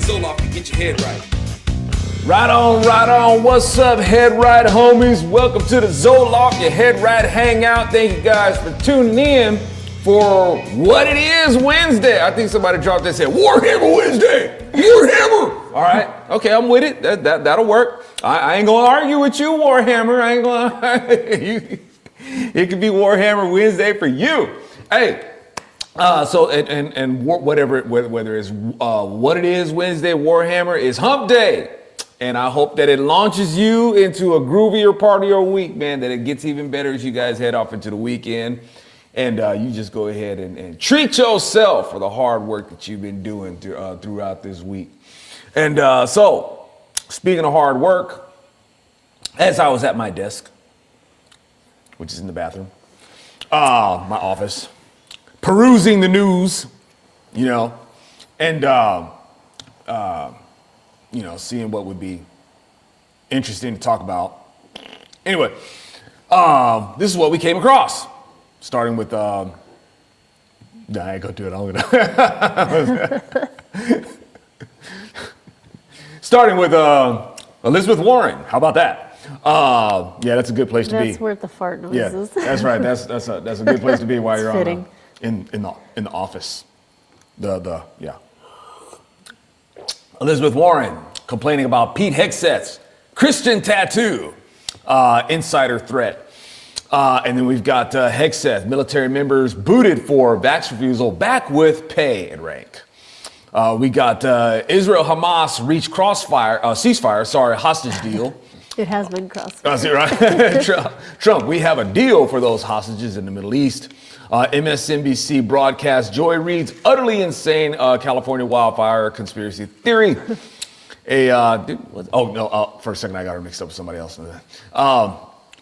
Zoloft to get your head right. Right on. What's up, Head Right homies? Welcome to the Zoloft, your Head Right hangout. Thank you guys for tuning in for What It Is Wednesday. I think somebody dropped that and said, Warhammer Wednesday, Warhammer. All right, okay, I'm with it. That'll work. I ain't gonna argue with you, Warhammer. I ain't gonna, it could be Warhammer Wednesday for you. Hey. Whether it's What It Is Wednesday, Warhammer is Hump Day. And I hope that it launches you into a groovier part of your week, man, that it gets even better as you guys head off into the weekend. And you just go ahead and treat yourself for the hard work that you've been doing throughout this week. And so, speaking of hard work, as I was at my desk, which is in the bathroom, my office, perusing the news, and seeing what would be interesting to talk about. Anyway, this is what we came across. Starting with, I ain't gonna do it. Starting with Elizabeth Warren. How about that? Yeah, that's a good place to be. That's worth the fart noises. Yeah, that's right. That's a good place to be while you're fitting. in the office. Yeah. Elizabeth Warren complaining about Pete Hegseth's Christian tattoo, insider threat. And then we've got Hegseth, military members booted for vax refusal, back with pay and rank. We got Israel-Hamas reached ceasefire, hostage deal. It has been crossed. That's it, right? Trump, we have a deal for those hostages in the Middle East. MSNBC broadcast Joy Reid's utterly insane California wildfire conspiracy theory. For a second I got her mixed up with somebody else.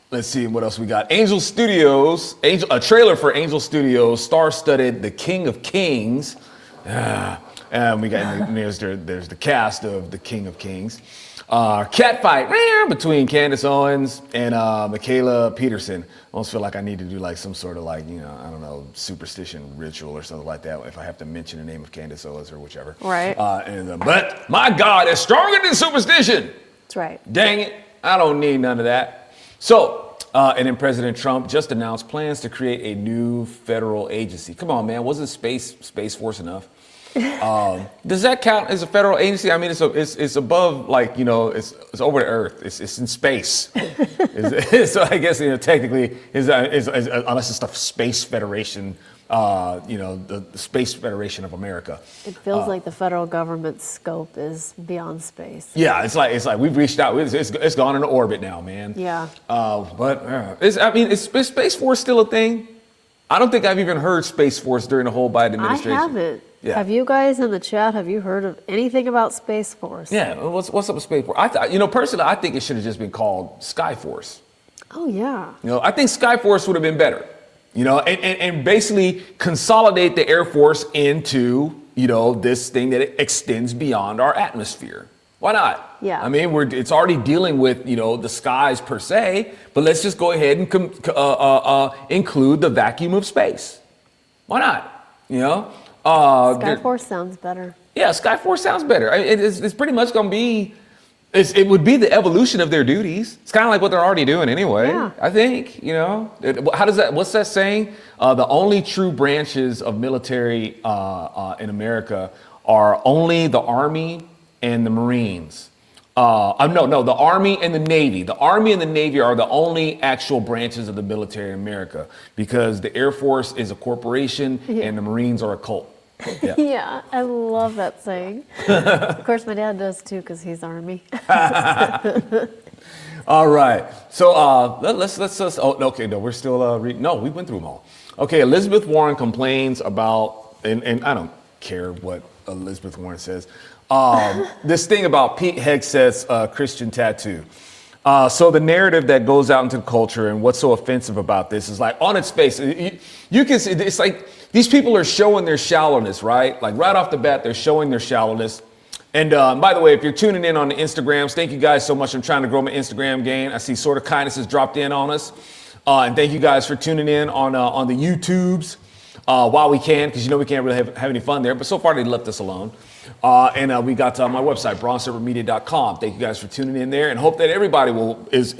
Let's see what else we got. A trailer for Angel Studios, star-studded The King of Kings. And we got there's the cast of The King of Kings. Catfight between Candace Owens and Michaela Peterson. I almost feel like I need to do like some sort of superstition ritual or something like that if I have to mention the name of Candace Owens or whichever. Right. But my God is stronger than superstition. That's right. Dang it. I don't need none of that. So, and then President Trump just announced plans to create a new federal agency. Come on, man. Wasn't Space Force enough? Does that count as a federal agency? I mean, it's above, it's over the earth. It's in space. So I guess technically, unless it's the Space Federation, the Space Federation of America. It feels like the federal government's scope is beyond space. Yeah, it's like we've reached out. It's gone into orbit now, man. Yeah. Is Space Force still a thing? I don't think I've even heard Space Force during the whole Biden administration. I haven't. Yeah. Have you guys in the chat, have you heard of anything about Space Force? Yeah, what's up with Space Force? Personally, I think it should have just been called Sky Force. Oh, yeah. I think Sky Force would have been better, and basically consolidate the Air Force into, this thing that extends beyond our atmosphere. Why not? Yeah. I mean, it's already dealing with, the skies per se, but let's just go ahead and include the vacuum of space. Why not? Skyforce sounds better. Yeah, Skyforce sounds better. It's pretty much going to be, it would be the evolution of their duties. It's kind of like what they're already doing anyway. Yeah. I think, what's that saying? The only true branches of military in America are only the Army and the Marines. The Army and the Navy. The Army and the Navy are the only actual branches of the military in America because the Air Force is a corporation and the Marines are a cult. Yeah. Yeah, I love that saying. Of course, my dad does too because he's Army. All right. So let's. Okay, no, we're still reading. No, we went through them all. Okay, Elizabeth Warren complains about, and I don't care what Elizabeth Warren says. This thing about Pete Hegseth's Christian tattoo. So the narrative that goes out into the culture and what's so offensive about this is like on its face, you can see it's like these people are showing their shallowness, right? Like right off the bat, they're showing their shallowness. And by the way, if you're tuning in on the Instagrams, thank you guys so much. I'm trying to grow my Instagram game. I see Sort of Kindness has dropped in on us. And thank you guys for tuning in on the YouTubes while we can, because we can't really have any fun there. But so far they left us alone. And we got my website, bronzeserpentmedia.com. Thank you guys for tuning in there, and hope that everybody is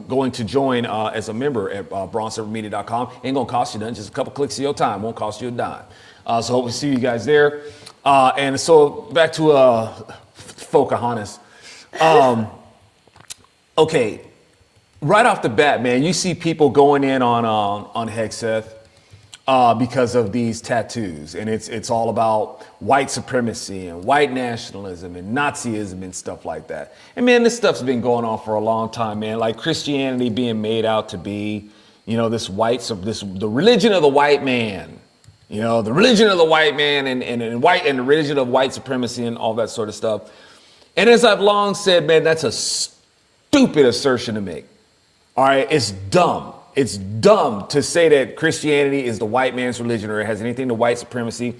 going to join as a member at bronzeserpentmedia.com. Ain't gonna cost you nothing, just a couple clicks of your time, won't cost you a dime. So hope we see you guys there. And so back to Pocahontas. Okay, right off the bat, man, you see people going in on Hegseth because of these tattoos, and it's all about white supremacy and white nationalism and Nazism and stuff like that. And man, this stuff's been going on for a long time, man. Like Christianity being made out to be, the religion of the white man. The religion of the white man and the religion of white supremacy and all that sort of stuff. And as I've long said, man, that's a stupid assertion to make. All right, it's dumb. It's dumb to say that Christianity is the white man's religion or it has anything to white supremacy,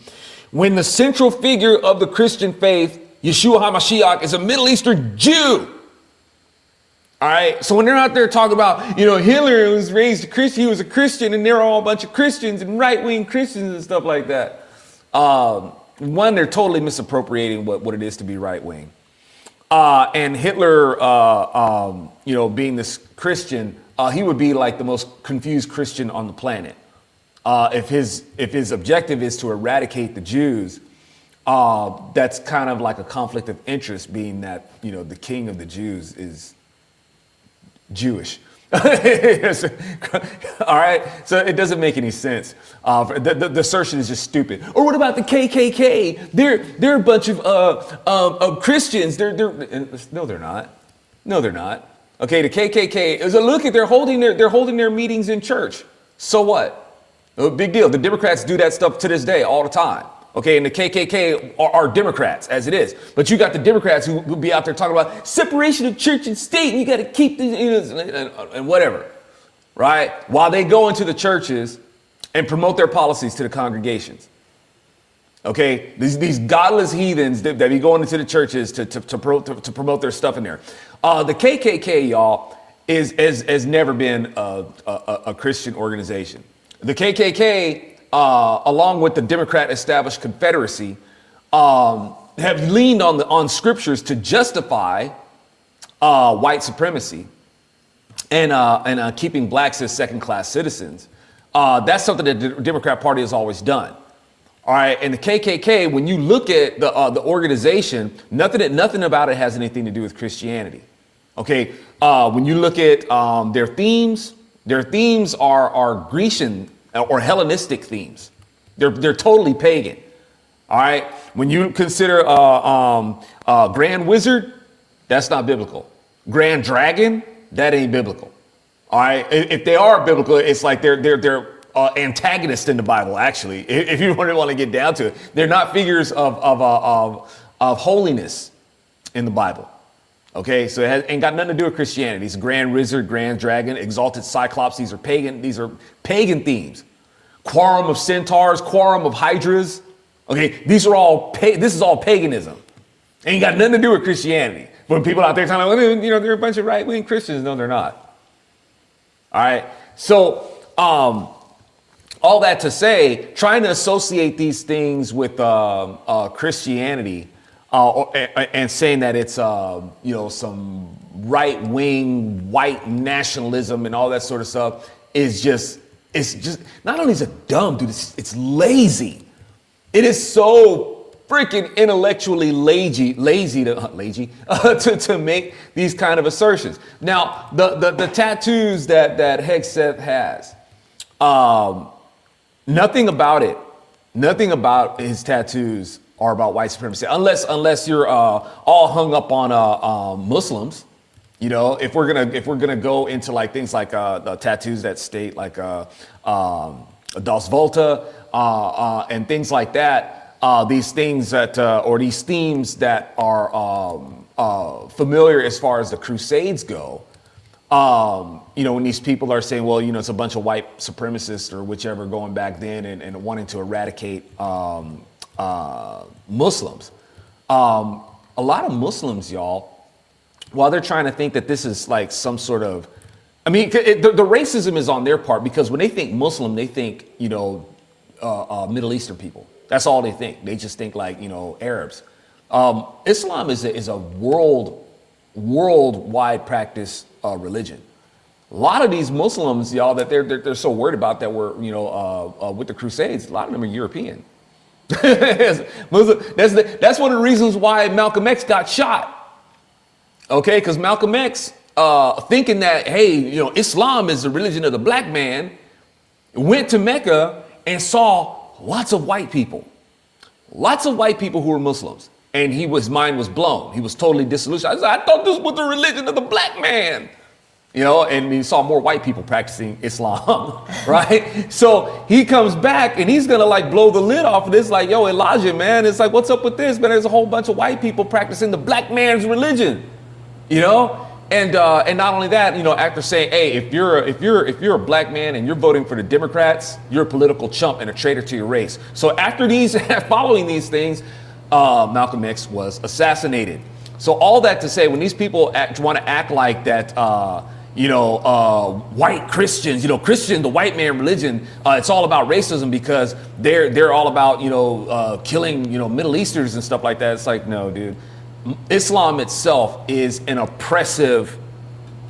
when the central figure of the Christian faith, Yeshua HaMashiach, is a Middle Eastern Jew. All right, so when they're out there talking about, Hitler was raised a Christian, he was a Christian, and they're all a bunch of Christians and right-wing Christians and stuff like that. One, they're totally misappropriating what it is to be right-wing. And Hitler, being this Christian, he would be like the most confused Christian on the planet. If his objective is to eradicate the Jews, that's kind of like a conflict of interest, being that, the king of the Jews is Jewish. All right, so it doesn't make any sense. The assertion is just stupid. Or what about the KKK? They're a bunch of Christians. No, they're not. No, they're not. Okay, the KKK is they're holding their meetings in church. So what? No big deal. The Democrats do that stuff to this day all the time. Okay, and the KKK are Democrats as it is. But you got the Democrats who be out there talking about separation of church and state, and you got to keep this, and whatever, right? While they go into the churches and promote their policies to the congregations. Okay, these godless heathens that be going into the churches to promote their stuff in there. The KKK, y'all, has never been a Christian organization. The KKK, along with the Democrat established Confederacy, have leaned on scriptures to justify white supremacy and keeping blacks as second-class citizens. That's something that the Democrat Party has always done. All right, and the KKK, when you look at the organization, nothing about it has anything to do with Christianity. Okay, when you look at their themes are Grecian or Hellenistic themes. They're totally pagan. All right, when you consider Grand Wizard, that's not biblical. Grand Dragon, that ain't biblical. All right, if they are biblical, it's like they're antagonists in the Bible. Actually, if you really want to get down to it, they're not figures of holiness in the Bible. Okay, so it ain't got nothing to do with Christianity. It's Grand Wizard, Grand Dragon, Exalted Cyclops. These are pagan themes. Quorum of Centaurs, Quorum of Hydras. Okay, this is all paganism. Ain't got nothing to do with Christianity. When people out there talking about, they're a bunch of right-wing Christians. No, they're not. All right, so all that to say, trying to associate these things with Christianity and saying that it's some right-wing white nationalism and all that sort of stuff is just not only is it dumb, dude, it's lazy. It is so freaking intellectually lazy to make these kind of assertions. Now, the tattoos that Hegseth has, nothing about his tattoos are about white supremacy, unless you're all hung up on Muslims. If we're gonna go into like things like the tattoos that state like Das Volta and things like that, these things that or these themes that are familiar as far as the Crusades go. When these people are saying, well, it's a bunch of white supremacists or whichever going back then and wanting to eradicate Muslims. A lot of Muslims, y'all, while they're trying to think that this is like some sort of, the racism is on their part, because when they think Muslim, they think, Middle Eastern people. That's all they think. They just think like, Arabs. Islam is a worldwide practice religion. A lot of these Muslims, y'all, that they're so worried about that were, with the Crusades, a lot of them are European. That's one of the reasons why Malcolm X got shot. Okay, because Malcolm X, thinking that, hey, Islam is the religion of the black man, went to Mecca and saw lots of white people who were Muslims. And his mind was blown. He was totally disillusioned. I thought this was the religion of the black man. And he saw more white people practicing Islam, right? So he comes back and he's gonna like blow the lid off of this, like, yo, Elijah, man, it's like, what's up with this, man? There's a whole bunch of white people practicing the black man's religion, And not only that, after saying, hey, if you're a black man and you're voting for the Democrats, you're a political chump and a traitor to your race. So after following these things, Malcolm X was assassinated. So all that to say, when these people want to act like that, white Christians, the white man religion, it's all about racism because they're all about, killing, Middle Easterners and stuff like that. It's like, no, dude. Islam itself is an oppressive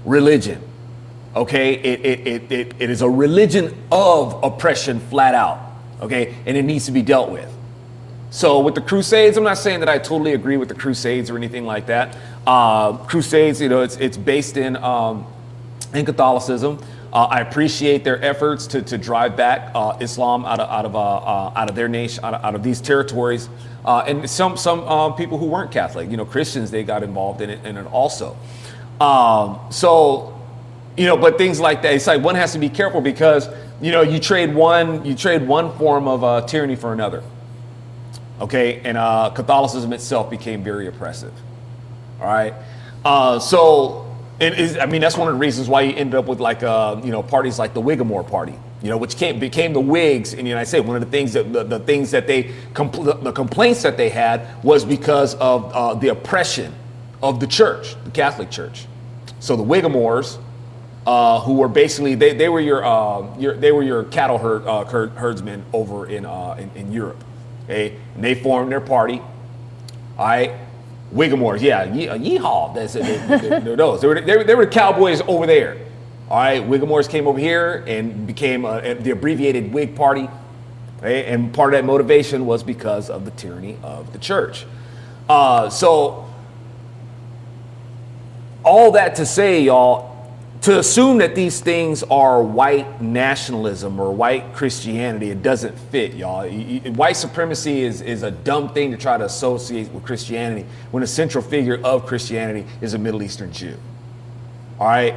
religion. Okay, it is a religion of oppression, flat out. Okay, and it needs to be dealt with. So with the Crusades, I'm not saying that I totally agree with the Crusades or anything like that. Crusades, it's based in Catholicism. I appreciate their efforts to drive back Islam out of their nation, out of these territories. And some people who weren't Catholic, Christians, they got involved in it also. But things like that, it's like one has to be careful because you trade one form of tyranny for another. Okay, and Catholicism itself became very oppressive. All right, that's one of the reasons why you ended up with parties like the Whiggamore Party, which became the Whigs in the United States. One of the things the complaints that they had was because of the oppression of the church, the Catholic Church. So the Whiggamores, who were basically they were your cattle herdsmen over in Europe. Okay, and they formed their party. All right, Whiggamores, yeah, yeehaw. They're those. They were the cowboys over there. All right, Whiggamores came over here and became the abbreviated Whig Party. Okay, and part of that motivation was because of the tyranny of the church. So all that to say, y'all, to assume that these things are white nationalism or white Christianity, it doesn't fit, y'all. White supremacy is a dumb thing to try to associate with Christianity when a central figure of Christianity is a Middle Eastern Jew. All right.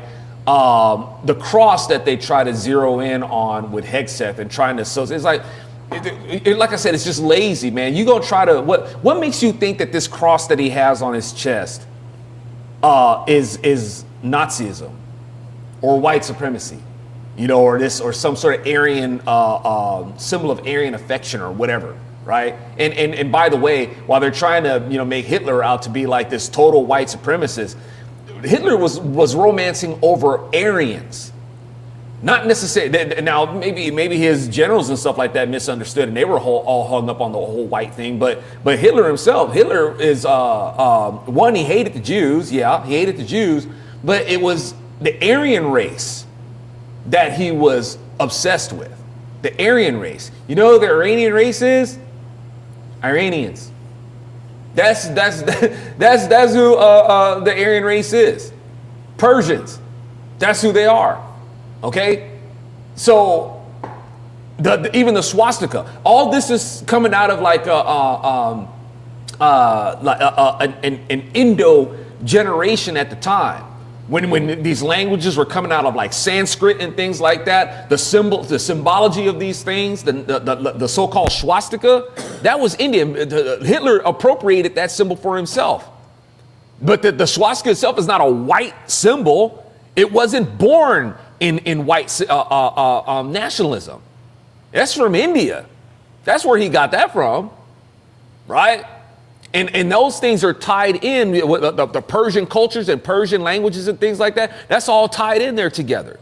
The cross that they try to zero in on with Hegseth and trying to associate, it's like I said, it's just lazy, man. You gonna try to, what makes you think that this cross that he has on his chest is Nazism? Or white supremacy, or some sort of Aryan symbol of Aryan affection or whatever, right? And by the way, while they're trying to make Hitler out to be like this total white supremacist, Hitler was romancing over Aryans, not necessarily. Now maybe his generals and stuff like that misunderstood, and they were all hung up on the whole white thing. But Hitler himself, is one, he hated the Jews. Yeah, he hated the Jews, but it was the Aryan race that he was obsessed with. The Aryan race. You know who the Iranian race is? Iranians. That's who the Aryan race is. Persians. That's who they are. Okay? So even the swastika. All this is coming out of an Indo generation at the time. When these languages were coming out of like Sanskrit and things like that, the symbology of these things, the so-called swastika, that was Indian. Hitler appropriated that symbol for himself. But the swastika itself is not a white symbol. It wasn't born in white nationalism. That's from India. That's where he got that from, right? And those things are tied in with the Persian cultures and Persian languages and things like that. That's all tied in there together.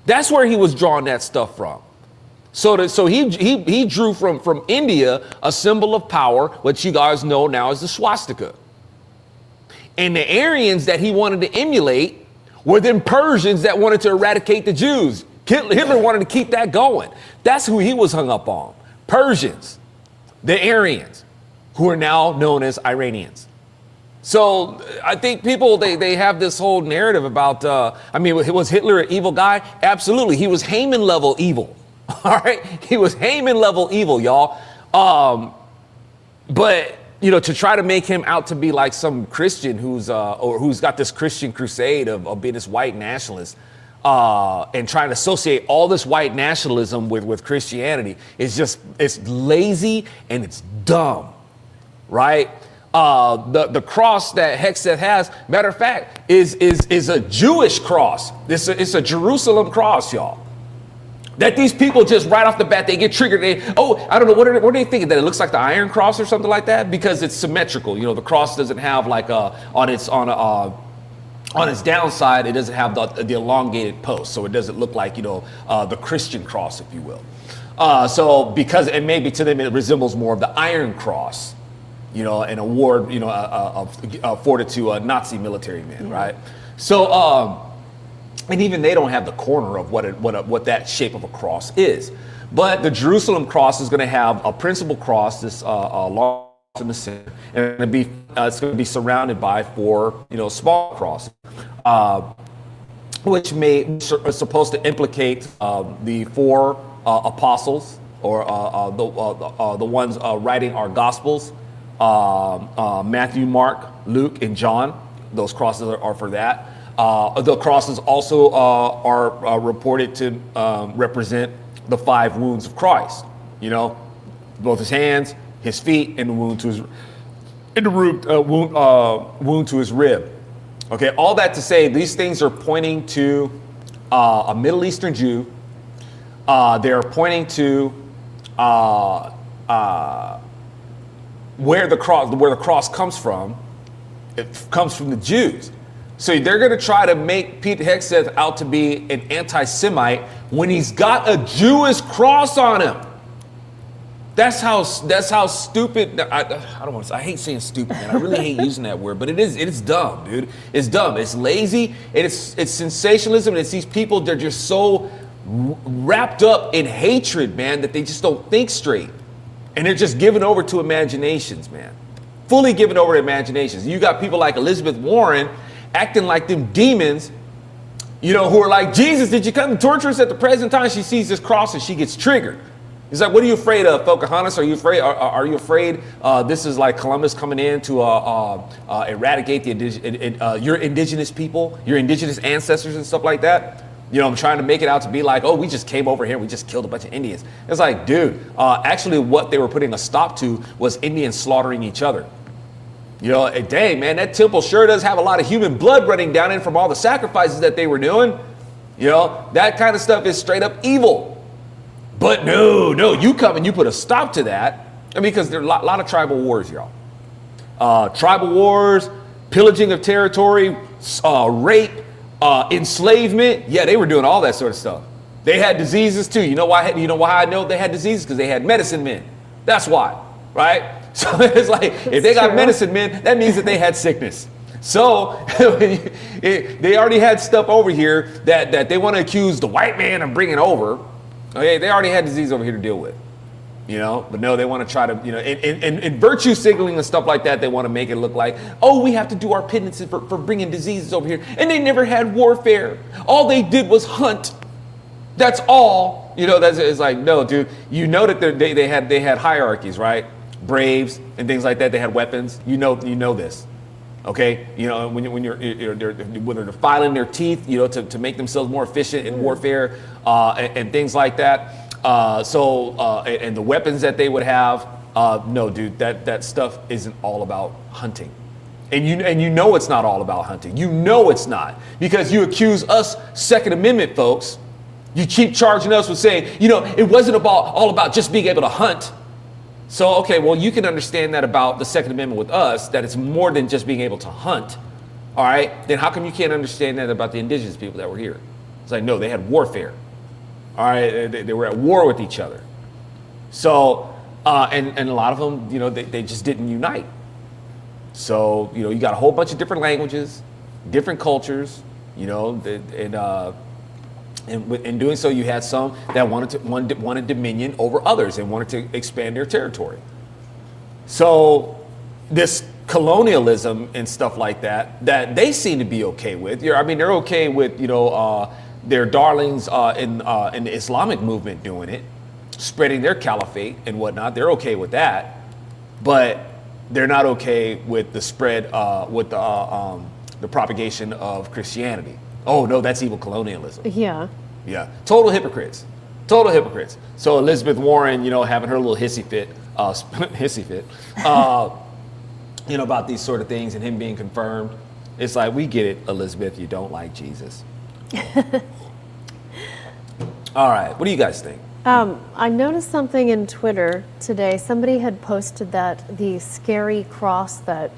That's where he was drawing that stuff from. So he drew from India a symbol of power, which you guys know now as the swastika. And the Aryans that he wanted to emulate were then Persians that wanted to eradicate the Jews. Hitler wanted to keep that going. That's who he was hung up on. Persians, the Aryans, who are now known as Iranians. So I think people, they have this whole narrative about, was Hitler an evil guy? Absolutely. He was Haman level evil. All right. He was Haman level evil, y'all. But, to try to make him out to be like some Christian who's got this Christian crusade of being this white nationalist, and trying to associate all this white nationalism with Christianity it's lazy and it's dumb, right? The cross that Hegseth has, matter of fact, is a Jewish cross. It's a Jerusalem cross, y'all. That these people just right off the bat, they get triggered. I don't know, what are they thinking? That it looks like the Iron Cross or something like that? Because it's symmetrical. The cross doesn't have like on its downside, it doesn't have the elongated post. So it doesn't look like, the Christian cross, if you will. And maybe to them, it resembles more of the Iron Cross, an award, afforded to Nazi military men, right? So, and even they don't have the corner of what that shape of a cross is. But the Jerusalem cross is going to have a principal cross, this long in the center, and it's going to be surrounded by 4, small crosses, which are supposed to implicate the 4 apostles, or the ones writing our gospels, Matthew, Mark, Luke, and John. Those crosses are for that. The crosses also are reported to represent the 5 wounds of Christ. Both his hands, his feet, and the wound to his rib. Okay, all that to say, these things are pointing to a Middle Eastern Jew. They are pointing to where the cross comes from. It comes from the Jews. So they're going to try to make Pete Hegseth out to be an anti-Semite when he's got a Jewish cross on him. That's how stupid. I hate saying stupid, man. I really hate using that word, but it's dumb, dude. It's dumb. It's lazy, and it's sensationalism. And it's these people, they're just so wrapped up in hatred, man, that they just don't think straight. And they're just given over to imaginations, man. Fully given over to imaginations. You got people like Elizabeth Warren acting like them demons, who are like, Jesus, did you come to torture us? At the present time, she sees this cross and she gets triggered. He's like, what are you afraid of, Pocahontas? Are you afraid? Are you afraid this is like Columbus coming in to eradicate your indigenous people, your indigenous ancestors and stuff like that? I'm trying to make it out to be like, oh, we just came over here, we just killed a bunch of Indians. It's like, dude, actually what they were putting a stop to was Indians slaughtering each other. Dang, man, that temple sure does have a lot of human blood running down in from all the sacrifices that they were doing. That kind of stuff is straight up evil. But no, you come and you put a stop to that. Because there are a lot of tribal wars, y'all. Tribal wars, pillaging of territory, rape, enslavement. Yeah, they were doing all that sort of stuff. They had diseases too. You know why I know they had diseases? Because they had medicine men. That's why, right? So it's like, if they got medicine men, that means that they had sickness. So they already had stuff over here that they want to accuse the white man of bringing over. Okay, they already had disease over here to deal with, but no, they want to try to, in virtue signaling and stuff like that, they want to make it look like, oh, we have to do our penances for bringing diseases over here. And they never had warfare. All they did was hunt. That's all. It's like, no, dude, that they had hierarchies, right? Braves and things like that. They had weapons. This. Okay, when they're filing their teeth, to make themselves more efficient in warfare, and things like that. And the weapons that they would have, no, dude, that stuff isn't all about hunting, and it's not all about hunting. It's not, because you accuse us Second Amendment folks. You keep charging us with saying, it wasn't all about just being able to hunt. So, okay, well, you can understand that about the Second Amendment with us, that it's more than just being able to hunt. All right, then how come you can't understand that about the indigenous people that were here? It's like, no, they had warfare. All right, they were at war with each other. So, and a lot of them, they just didn't unite. So, you got a whole bunch of different languages, different cultures, and in doing so, you had some that wanted dominion over others and wanted to expand their territory. So this colonialism and stuff like that they seem to be okay with. I mean, they're okay with, their darlings in the Islamic movement doing it, spreading their caliphate and whatnot. They're okay with that, but they're not okay with the spread, with the propagation of Christianity. Oh no, that's evil colonialism. Yeah. Yeah, total hypocrites. So Elizabeth Warren, having her little hissy fit, about these sort of things and him being confirmed. It's like, we get it, Elizabeth, you don't like Jesus. All right, what do you guys think? I noticed something in Twitter today. Somebody had posted that the scary cross that,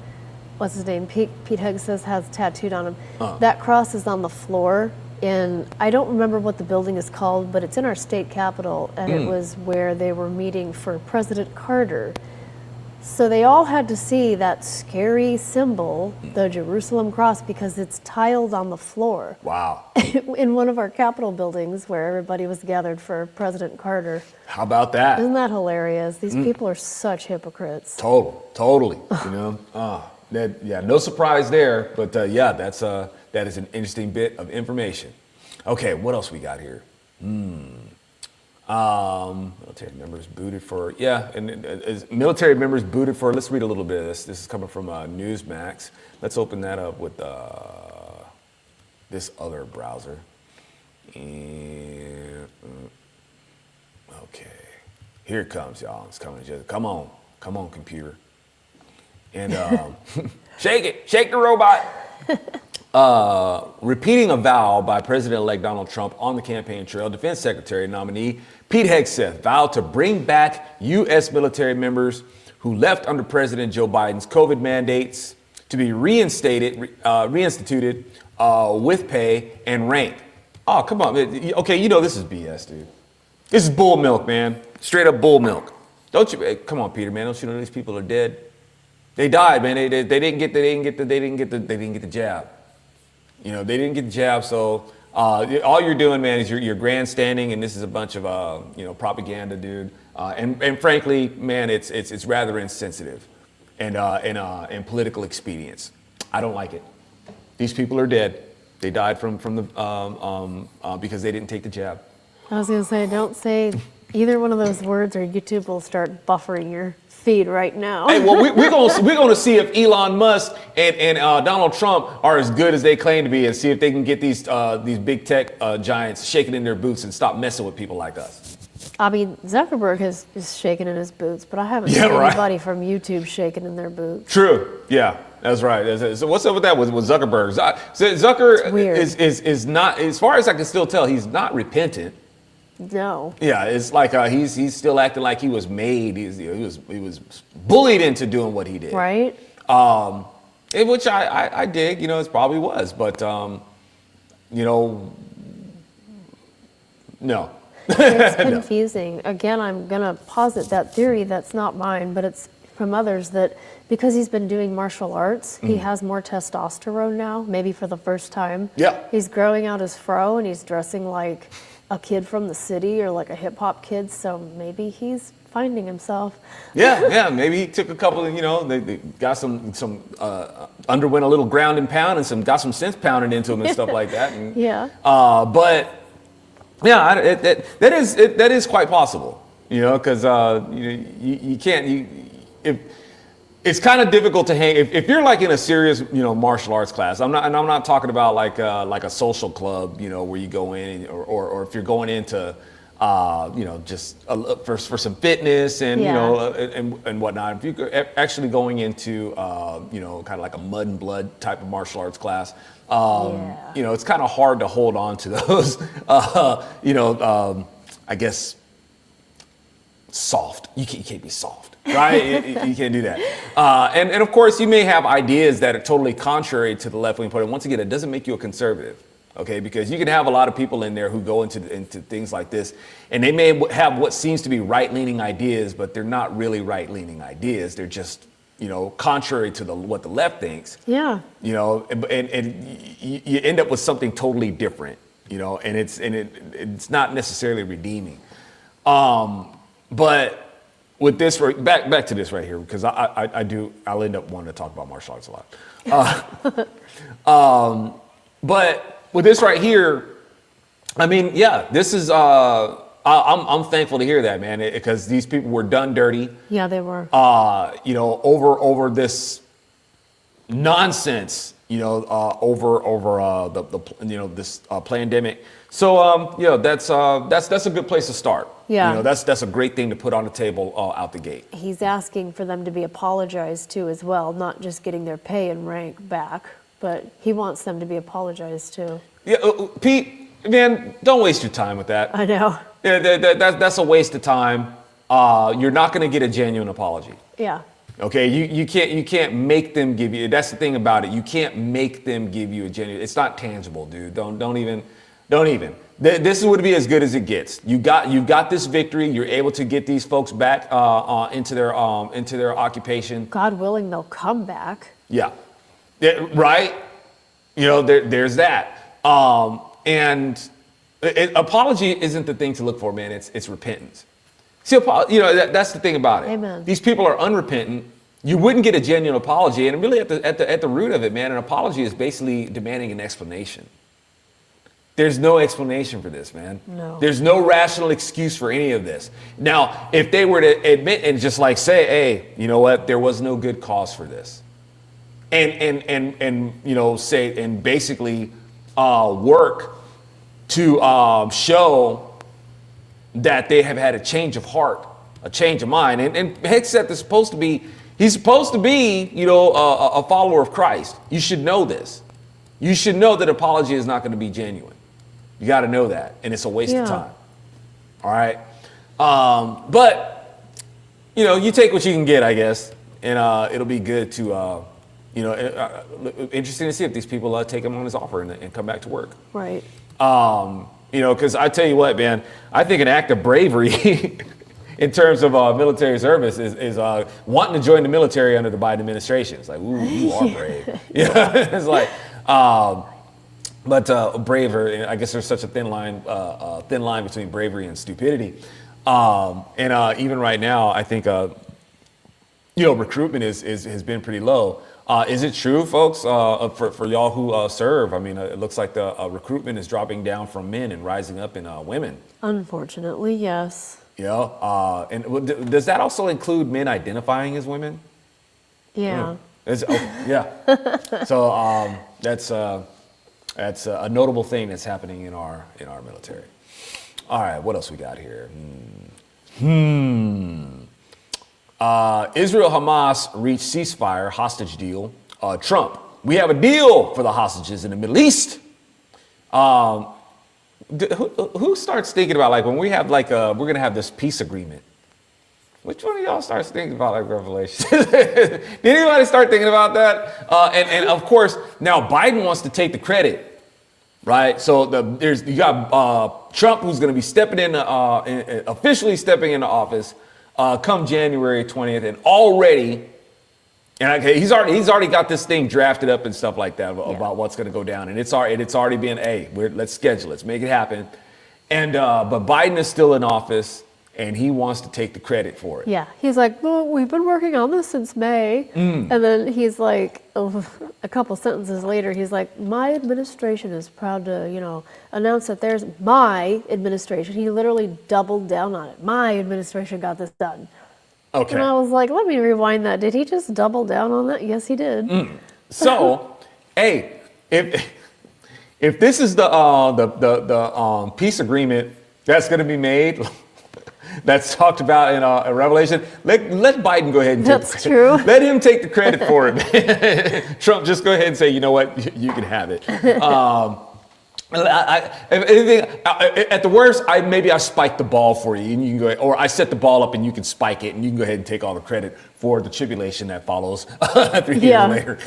what's his name, Pete Hegseth has tattooed on him. That cross is on the floor in, I don't remember what the building is called, but it's in our state capitol, and it was where they were meeting for President Carter. So they all had to see that scary symbol, the Jerusalem cross, because it's tiled on the floor. Wow. In one of our Capitol buildings where everybody was gathered for President Carter. How about that? Isn't that hilarious? These people are such hypocrites. Totally. No surprise there, but that is an interesting bit of information. Okay, what else we got here? Military members booted for, military members booted for, let's read a little bit of this. This is coming from Newsmax. Let's open that up with this other browser. And, okay, here it comes, y'all. It's coming. Come on, computer. And shake the robot. Repeating a vow by President-elect Donald Trump on the campaign trail, Defense Secretary nominee Pete Hegseth vowed to bring back U.S. military members who left under President Joe Biden's COVID mandates to be reinstituted with pay and rank. Oh, come on. Okay, this is BS, dude. This is bull milk, man. Straight up bull milk. Don't you? Come on, Peter, man. Don't you know these people are dead? They died, man. They didn't get the jab. They didn't get the jab. So all you're doing, man, is you're grandstanding, and this is a bunch of propaganda, dude. And frankly, man, it's rather insensitive and political expedience. I don't like it. These people are dead. They died from the because they didn't take the jab. I was going to say, don't say either one of those words, or YouTube will start buffering your feed right now. Hey, well, we're going to see if Elon Musk and Donald Trump are as good as they claim to be, and see if they can get these big tech giants shaking in their boots and stop messing with people like us. I mean, Zuckerberg is shaking in his boots, but I haven't seen anybody from YouTube shaking in their boots. True. Yeah, that's right. So what's up with that with Zuckerberg? Zucker is not, as far as I can still tell, he's not repentant. No. Yeah, it's like he's still acting like he was made. He was bullied into doing what he did. Right. Which I dig. It probably was, but no. It's confusing. No. Again, I'm gonna posit that theory that's not mine, but it's from others, that because he's been doing martial arts, he has more testosterone now. Maybe for the first time. Yeah. He's growing out his fro and he's dressing like a kid from the city or like a hip hop kid, so maybe he's finding himself. Yeah, maybe he took a couple of, they got some underwent a little ground and pound and got some sense pounded into him and stuff like that. And, but yeah, that is quite possible, because you can't, it's kind of difficult to hang if you're like in a serious martial arts class. I'm not talking about like a social club where you go in or if you're going into just for some fitness and and whatnot. If you're actually going into kind of like a mud and blood type of martial arts class, it's kind of hard to hold on to those I guess soft. You can't be soft. Right? You can't do that. And of course, you may have ideas that are totally contrary to the left-wing party. Once again, it doesn't make you a conservative. Okay, because you can have a lot of people in there who go into things like this, and they may have what seems to be right-leaning ideas, but they're not really right-leaning ideas. They're just, contrary to what the left thinks. Yeah. And you end up with something totally different. And it's not necessarily redeeming. But with this, back to this right here, because I'll end up wanting to talk about martial arts a lot. But with this right here, I mean, yeah, this is, I'm thankful to hear that, man, because these people were done dirty. Yeah, they were. Over this nonsense, over this pandemic. So, that's a good place to start. Yeah. That's a great thing to put on the table out the gate. He's asking for them to be apologized to as well, not just getting their pay and rank back, but he wants them to be apologized to. Yeah, Pete, man, don't waste your time with that. I know. Yeah, that's a waste of time. You're not going to get a genuine apology. Yeah. Okay, you can't make them give you. That's the thing about it. You can't make them give you a genuine. It's not tangible, dude. Don't even. This would be as good as it gets. You got this victory. You're able to get these folks back into their occupation. God willing, they'll come back. Yeah, right. There's that. And apology isn't the thing to look for, man. It's repentance. See, that's the thing about it. Amen. These people are unrepentant. You wouldn't get a genuine apology, and really at the root of it, man, an apology is basically demanding an explanation. There's no explanation for this, man. No. There's no rational excuse for any of this. Now, if they were to admit and just like say, hey, you know what, there was no good cause for this, and say and basically work to show that they have had a change of heart, a change of mind. And Hegseth is supposed to be, a follower of Christ. You should know this. You should know that apology is not going to be genuine. You got to know that. And it's a waste of time. All right. But, you take what you can get, I guess. And it'll be good to, interesting to see if these people take him on his offer and come back to work. Right. Because I tell you what, man, I think an act of bravery in terms of military service is wanting to join the military under the Biden administration. It's like, ooh, you are brave. It's like, but braver. I guess there's such a thin line between bravery and stupidity. And even right now, I think recruitment has been pretty low. Is it true, folks, for y'all who serve? I mean, it looks like the recruitment is dropping down from men and rising up in women. Unfortunately, yes. And does that also include men identifying as women? Yeah. Yeah. So that's a notable thing that's happening in our military. All right, what else we got here? Israel-Hamas reached ceasefire hostage deal. Trump, we have a deal for the hostages in the Middle East. Who starts thinking about when we have we're going to have this peace agreement? Which one of y'all starts thinking about Revelation? Did anybody start thinking about that? And of course, now Biden wants to take the credit. Right, so you got Trump, who's going to be officially stepping into office come January 20th, and he's already got this thing drafted up and stuff like that about what's going to go down, and it's already been let's schedule, let's make it happen, and but Biden is still in office. And he wants to take the credit for it. Yeah, he's like, well, we've been working on this since May. And then he's like, a couple sentences later, he's like, my administration is proud to, announce that there's my administration. He literally doubled down on it. My administration got this done. Okay. And I was like, let me rewind that. Did he just double down on that? Yes, he did. So, hey, if this is the peace agreement that's going to be made, that's talked about in Revelation. Let Biden go ahead and take the credit. True. Let him take the credit for it. Trump, just go ahead and say, you know what, you can have it. If anything, at the worst, maybe I spike the ball for you, and you can go, or I set the ball up and you can spike it, and you can go ahead and take all the credit for the tribulation that follows 3 years later.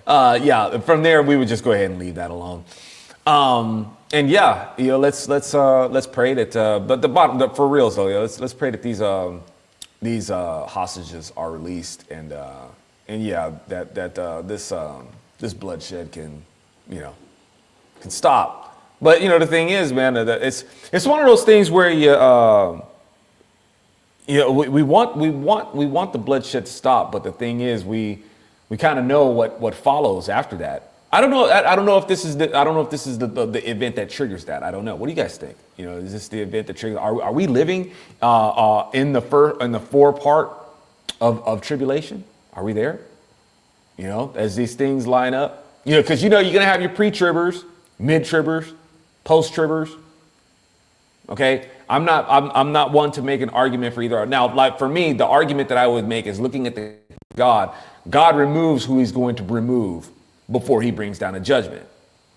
Yeah, from there we would just go ahead and leave that alone. And yeah, let's pray that. But the bottom, for reals though, let's pray that these hostages are released, and yeah, that this bloodshed can stop. But the thing is, man, it's one of those things where we want the bloodshed to stop, but the thing is, we kind of know what follows after that. I don't know if this is the event that triggers that. I don't know. What do you guys think? Is this the event that triggers? Are we living in the forepart of tribulation? Are we there? As these things line up. Because you're gonna have your pre-tribbers, mid-tribbers, post-tribbers. Okay, I'm not one to make an argument for either. Now, like for me, the argument that I would make is looking at the God. God removes who He's going to remove before He brings down a judgment.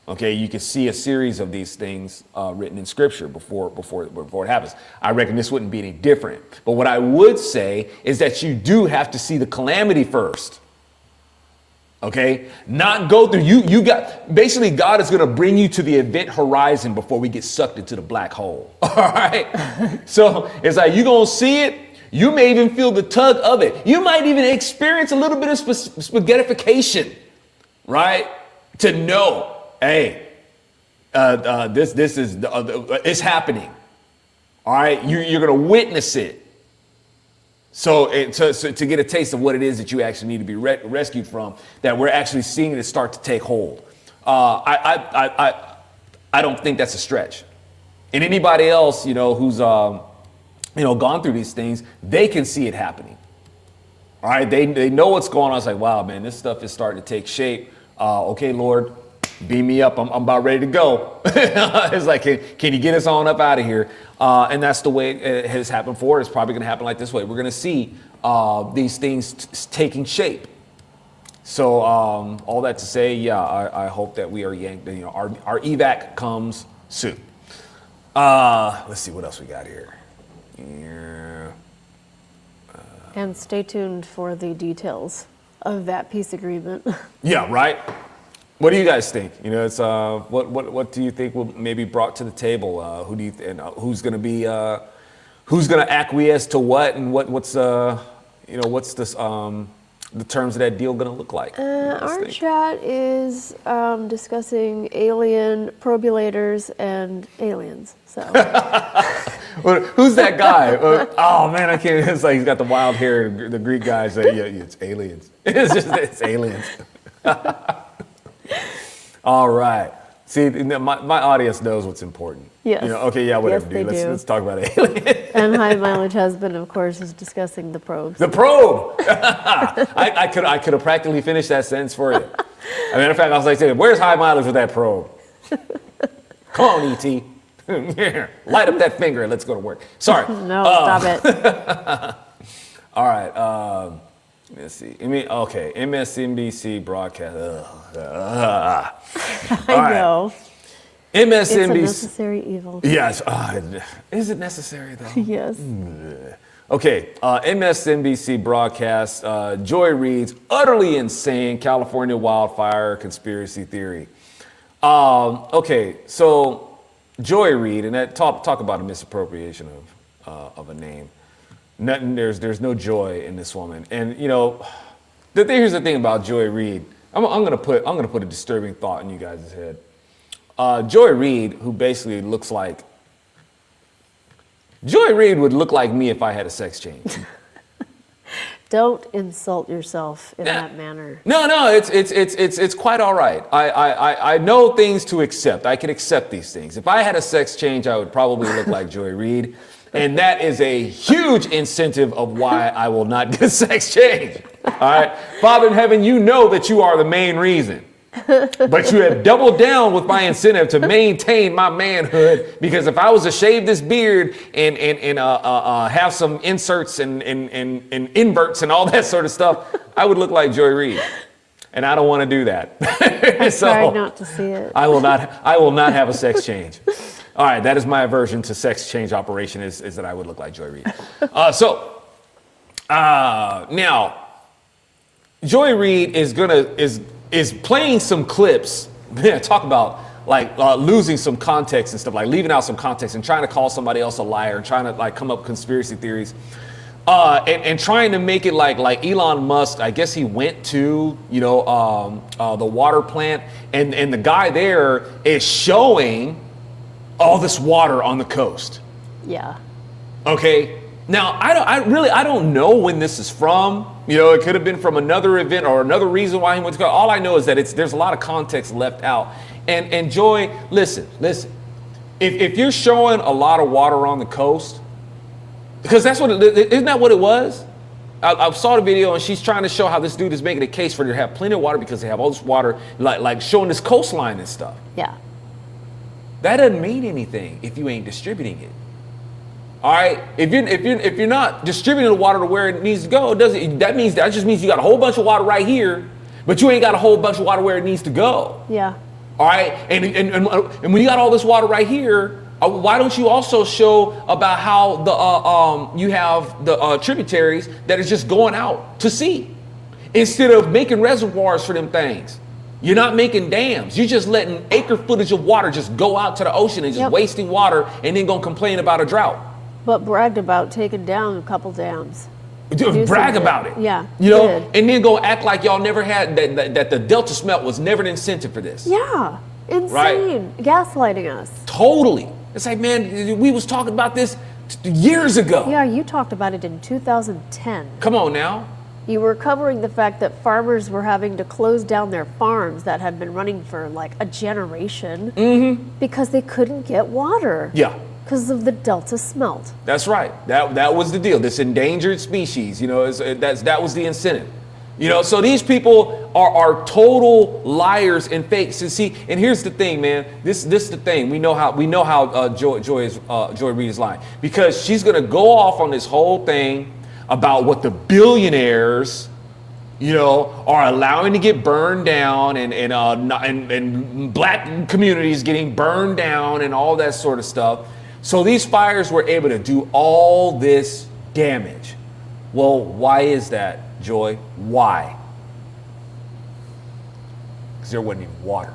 Okay, you can see a series of these things written in Scripture before it happens. I reckon this wouldn't be any different. But what I would say is that you do have to see the calamity first. Okay, not go through. You got basically God is going to bring you to the event horizon before we get sucked into the black hole. All right, so it's like you're gonna see it. You may even feel the tug of it. You might even experience a little bit of spaghettification, right? To know, hey, this is it's happening. All right, you're gonna witness it. So to get a taste of what it is that you actually need to be rescued from, that we're actually seeing it start to take hold. I don't think that's a stretch. And anybody else, who's gone through these things, they can see it happening. All right, they know what's going on. It's like, wow, man, this stuff is starting to take shape. Okay, Lord, beam me up. I'm about ready to go. It's like, can you get us on up out of here? And that's the way it has happened before. It's probably going to happen like this way. We're going to see these things taking shape. So all that to say, yeah, I hope that we are yanked. Our evac comes soon. Let's see what else we got here. Yeah. And stay tuned for the details of that peace agreement. Yeah, right. What do you guys think? It's what do you think will maybe brought to the table? Who do you and who's going to be who's going to acquiesce to what, and what's this the terms of that deal going to look like? Our chat is discussing alien probulators and aliens. So who's that guy? Oh man, I can't. It's like he's got the wild hair. The Greek guy say, yeah, it's aliens. It's aliens. All right. See, my audience knows what's important. Yes. Okay, yeah, whatever, yes, dude. Let's talk about aliens. And High Mileage Husband, of course, is discussing the probes. The probe. I could have practically finished that sentence for you. As a matter of fact, I was like, where's High Mileage with that probe? Come on, ET. Light up that finger and let's go to work. Sorry. No, stop it. All right. Let's see. Okay. MSNBC broadcast. I know. MSNBC. It's a necessary evil. Yes. Is it necessary though? Yes. Okay. MSNBC broadcast. Joy Reid's utterly insane California wildfire conspiracy theory. Okay. So Joy Reid, and that talk about a misappropriation of a name. Nothing. There's no joy in this woman, and here's the thing about Joy Reid. I'm gonna put a disturbing thought in you guys' head. Joy Reid, who basically looks like Joy Reid would look like me if I had a sex change. Don't insult yourself in that manner. No, it's quite all right. I know things to accept. I can accept these things. If I had a sex change, I would probably look like Joy Reid. And that is a huge incentive of why I will not get a sex change. All right. Father in heaven, you know that you are the main reason. But you have doubled down with my incentive to maintain my manhood, because if I was to shave this beard and have some inserts and inverts and all that sort of stuff, I would look like Joy Reid. and I don't want to do that. I tried not to see it. I will not have a sex change. All right, that is my aversion to sex change operation is that I would look like Joy Reid. Now, Joy Reid is playing some clips. Talk about like losing some context and stuff, like leaving out some context and trying to call somebody else a liar and trying to like come up with conspiracy theories. And trying to make it like Elon Musk, I guess he went to, the water plant and the guy there is showing all this water on the coast. Yeah. Okay. Now, I don't know when this is from. It could have been from another event or another reason why he went to go. All I know is that there's a lot of context left out. And Joy, listen. If you're showing a lot of water on the coast, because isn't that what it was? I saw the video and she's trying to show how this dude is making a case for them to have plenty of water because they have all this water, like showing this coastline and stuff. Yeah. That doesn't mean anything if you ain't distributing it. All right, if you're not distributing the water to where it needs to go, that just means you got a whole bunch of water right here, but you ain't got a whole bunch of water where it needs to go. Yeah. All right, and when you got all this water right here, why don't you also show about how you have the tributaries that is just going out to sea instead of making reservoirs for them things? You're not making dams. You're just letting acre footage of water just go out to the ocean and just wasting water, and then gonna complain about a drought. But bragged about taking down a couple dams. Brag about it. Yeah. And then go act like y'all never had that the Delta smelt was never an incentive for this. Yeah. Insane. Right? Gaslighting us. Totally. It's like, man, we was talking about this years ago. Yeah, you talked about it in 2010. Come on now. You were covering the fact that farmers were having to close down their farms that had been running for like a generation because they couldn't get water. Yeah. Because of the Delta smelt. That's right. That was the deal. This endangered species, that was the incentive. So these people are total liars and fakes. And see, and here's the thing, man. This is the thing. We know how Joy Reid is lying, because she's gonna go off on this whole thing about what the billionaires, are allowing to get burned down, and black communities getting burned down and all that sort of stuff. So these fires were able to do all this damage. Well, why is that, Joy? Why? Because there wasn't even water.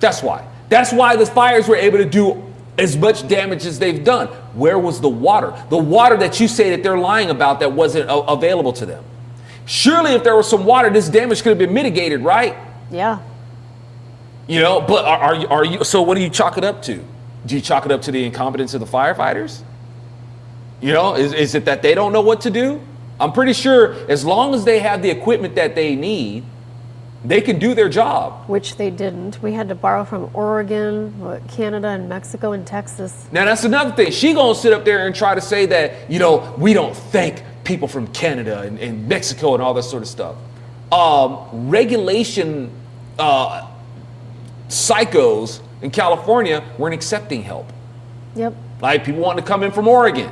That's why. That's why the fires were able to do as much damage as they've done. Where was the water? The water that you say that they're lying about that wasn't available to them. Surely if there was some water, this damage could have been mitigated, right? Yeah. But are you, so what do you chalk it up to? Do you chalk it up to the incompetence of the firefighters? Is it that they don't know what to do? I'm pretty sure as long as they have the equipment that they need, they can do their job. Which they didn't. We had to borrow from Oregon, Canada, and Mexico, and Texas. Now that's another thing. She gonna sit up there and try to say that, we don't thank people from Canada and Mexico and all that sort of stuff. Regulation psychos in California weren't accepting help. Yep. Like people wanting to come in from Oregon.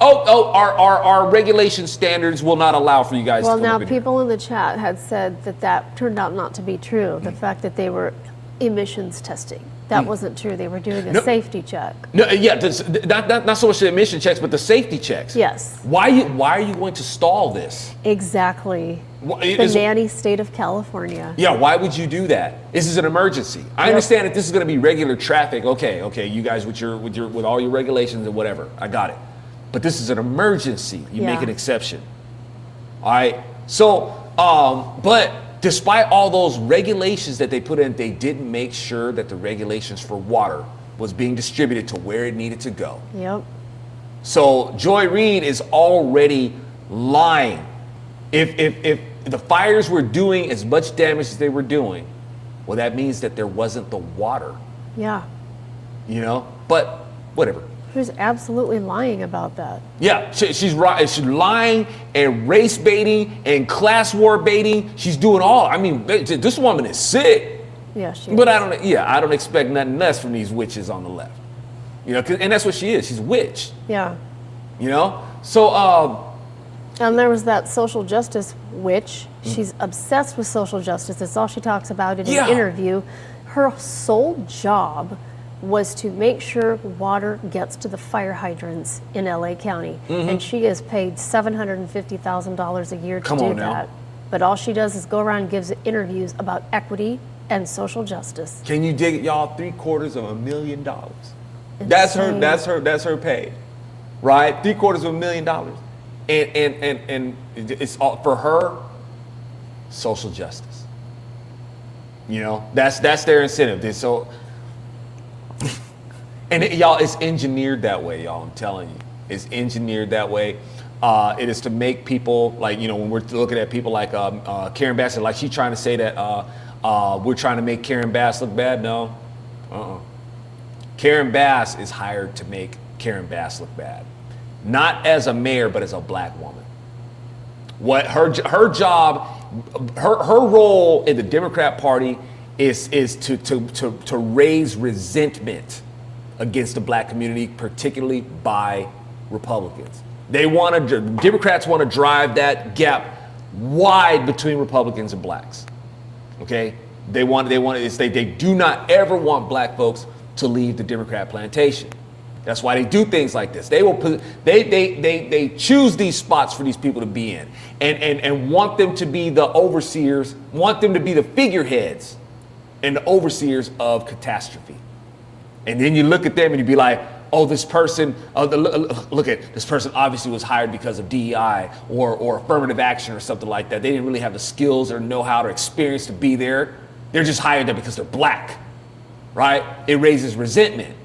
Our regulation standards will not allow for you guys to come now up in people in the chat had said that turned out not to be true. The fact that they were emissions testing. That wasn't true. They were doing a safety check. No, yeah, not so much the emission checks, but the safety checks. Yes. Why are you going to stall this? Exactly. The nanny state of California. Yeah, why would you do that? This is an emergency. I understand that this is going to be regular traffic. Okay, you guys with all your regulations and whatever. I got it. But this is an emergency. You make an exception. All right. So, but despite all those regulations that they put in, they didn't make sure that the regulations for water was being distributed to where it needed to go. Yep. So Joy Reid is already lying. If the fires were doing as much damage as they were doing, well, that means that there wasn't the water. Yeah. But whatever. She's absolutely lying about that. Yeah, she's right. She's lying and race baiting and class war baiting. She's doing all. I mean, this woman is sick. Yeah, she But is. I don't expect nothing less from these witches on the left. And that's what she is. She's a witch. Yeah. So And there was that social justice witch. She's obsessed with social justice. That's all she talks about in an interview. Her sole job was to make sure water gets to the fire hydrants in LA County. And she is paid $750,000 a year to do that. But all she does is go around and gives interviews about equity and social justice. Can you dig it, y'all? $750,000. That's her pay, right? $750,000. And it's all for her, social justice. You know, that's their incentive. So, and y'all, it's engineered that way, y'all. I'm telling you, it's engineered that way. It is to make people like, you know, when we're looking at people like Karen Bass, like she's trying to say that we're trying to make Karen Bass look bad. No, Karen Bass is hired to make Karen Bass look bad, not as a mayor, but as a black woman. What her job, her role in the Democrat Party is to raise resentment against the black community, particularly by Republicans. Democrats want to drive that gap wide between Republicans and blacks. Okay, they do not ever want black folks to leave the Democrat plantation. That's why they do things like this. They choose these spots for these people to be in, and want them to be the overseers, want them to be the figureheads and the overseers of catastrophe. And then you look at them and you be like, oh, this person, look at this person obviously was hired because of DEI or affirmative action or something like that. They didn't really have the skills or know-how or experience to be there. They're just hired there because they're black, right? It raises resentment.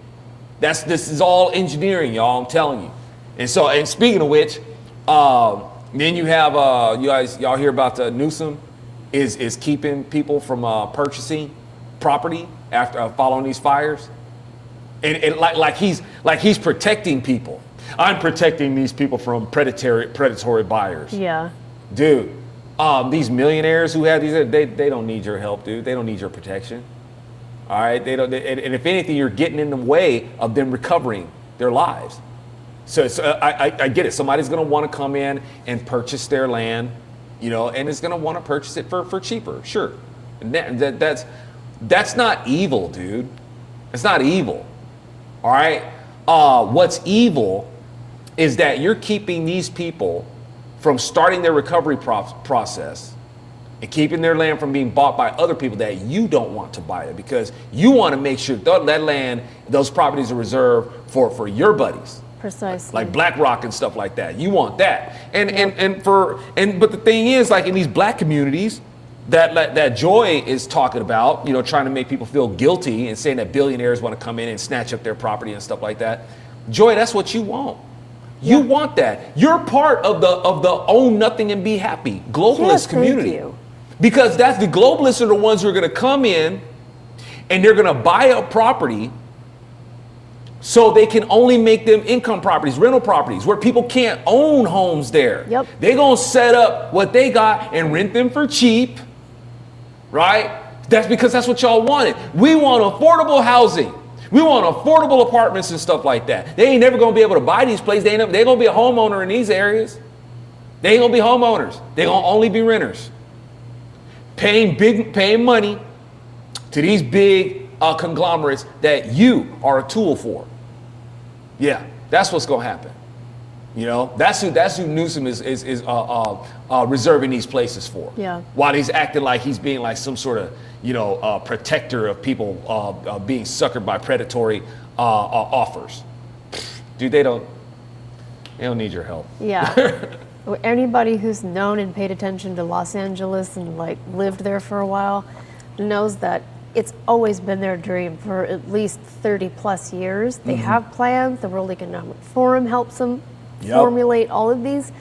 This is all engineering, y'all, I'm telling you. And so, and speaking of which, then you have, y'all hear about Newsom is keeping people from purchasing property after following these fires. And like he's protecting people. I'm protecting these people from predatory buyers. Yeah. Dude, these millionaires who have these, they don't need your help, dude. They don't need your protection. All right, and if anything, you're getting in the way of them recovering their lives. So I get it. Somebody's going to want to come in and purchase their land, you know, and is going to want to purchase it for cheaper. Sure, and that's not evil, dude. It's not evil. All right. What's evil is that you're keeping these people from starting their recovery process. And keeping their land from being bought by other people that you don't want to buy it, because you want to make sure that land, those properties are reserved for your buddies. Precisely. Like BlackRock and stuff like that. You want that. But the thing is, like in these black communities that Joy is talking about, you know, trying to make people feel guilty and saying that billionaires want to come in and snatch up their property and stuff like that. Joy, that's what you want. You want that. You're part of the own nothing and be happy globalist community. Thank you. Because that's the globalists are the ones who are going to come in and they're going to buy up property so they can only make them income properties, rental properties, where people can't own homes there. Yep. They're going to set up what they got and rent them for cheap, right? That's because that's what y'all wanted. We want affordable housing. We want affordable apartments and stuff like that. They ain't never going to be able to buy these places. They're going to be a homeowner in these areas. They ain't going to be homeowners. They're going to only be renters. Paying money to these big conglomerates that you are a tool for. Yeah, that's what's gonna happen. You know, that's who Newsom is reserving these places for. Yeah. While he's acting like he's being like some sort of, you know, protector of people being suckered by predatory offers. Dude, they don't need your help. Yeah. Anybody who's known and paid attention to Los Angeles and like lived there for a while knows that it's always been their dream for at least 30 plus years. They have plans. The World Economic Forum helps them formulate all of these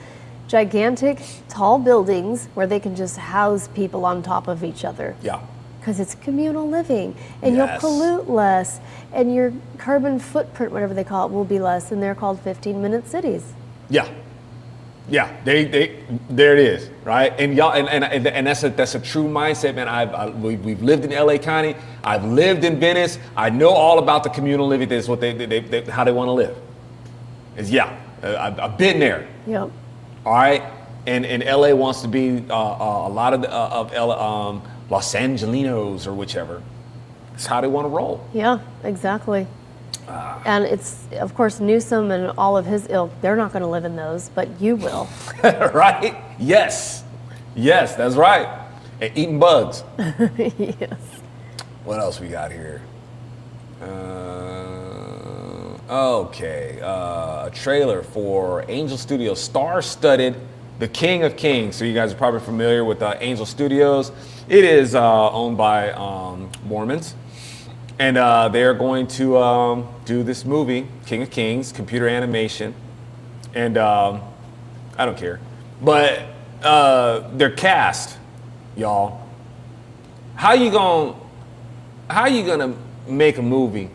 gigantic, tall buildings where they can just house people on top of each other. Yeah. Because it's communal living, and you'll pollute less, and your carbon footprint, whatever they call it, will be less, and they're called 15-minute cities. Yeah. Yeah, there it is, right? And y'all, and that's a true mindset, man. We've lived in LA County. I've lived in Venice. I know all about the communal living. That's what how they want to live. I've been there. Yep. All right. and LA wants to be a lot of Los Angelinos or whichever. It's how they want to roll. Yeah, exactly. And it's, of course, Newsom and all of his ilk, they're not going to live in those, but you will. Right? Yes. Yes, that's right. And eating bugs. Yes. What else we got here? Okay. A trailer for Angel Studios, star-studded The King of Kings. So you guys are probably familiar with Angel Studios. It is owned by Mormons. And they're going to do this movie, King of Kings, computer animation. And I don't care. But their cast, y'all. How you gonna make a movie,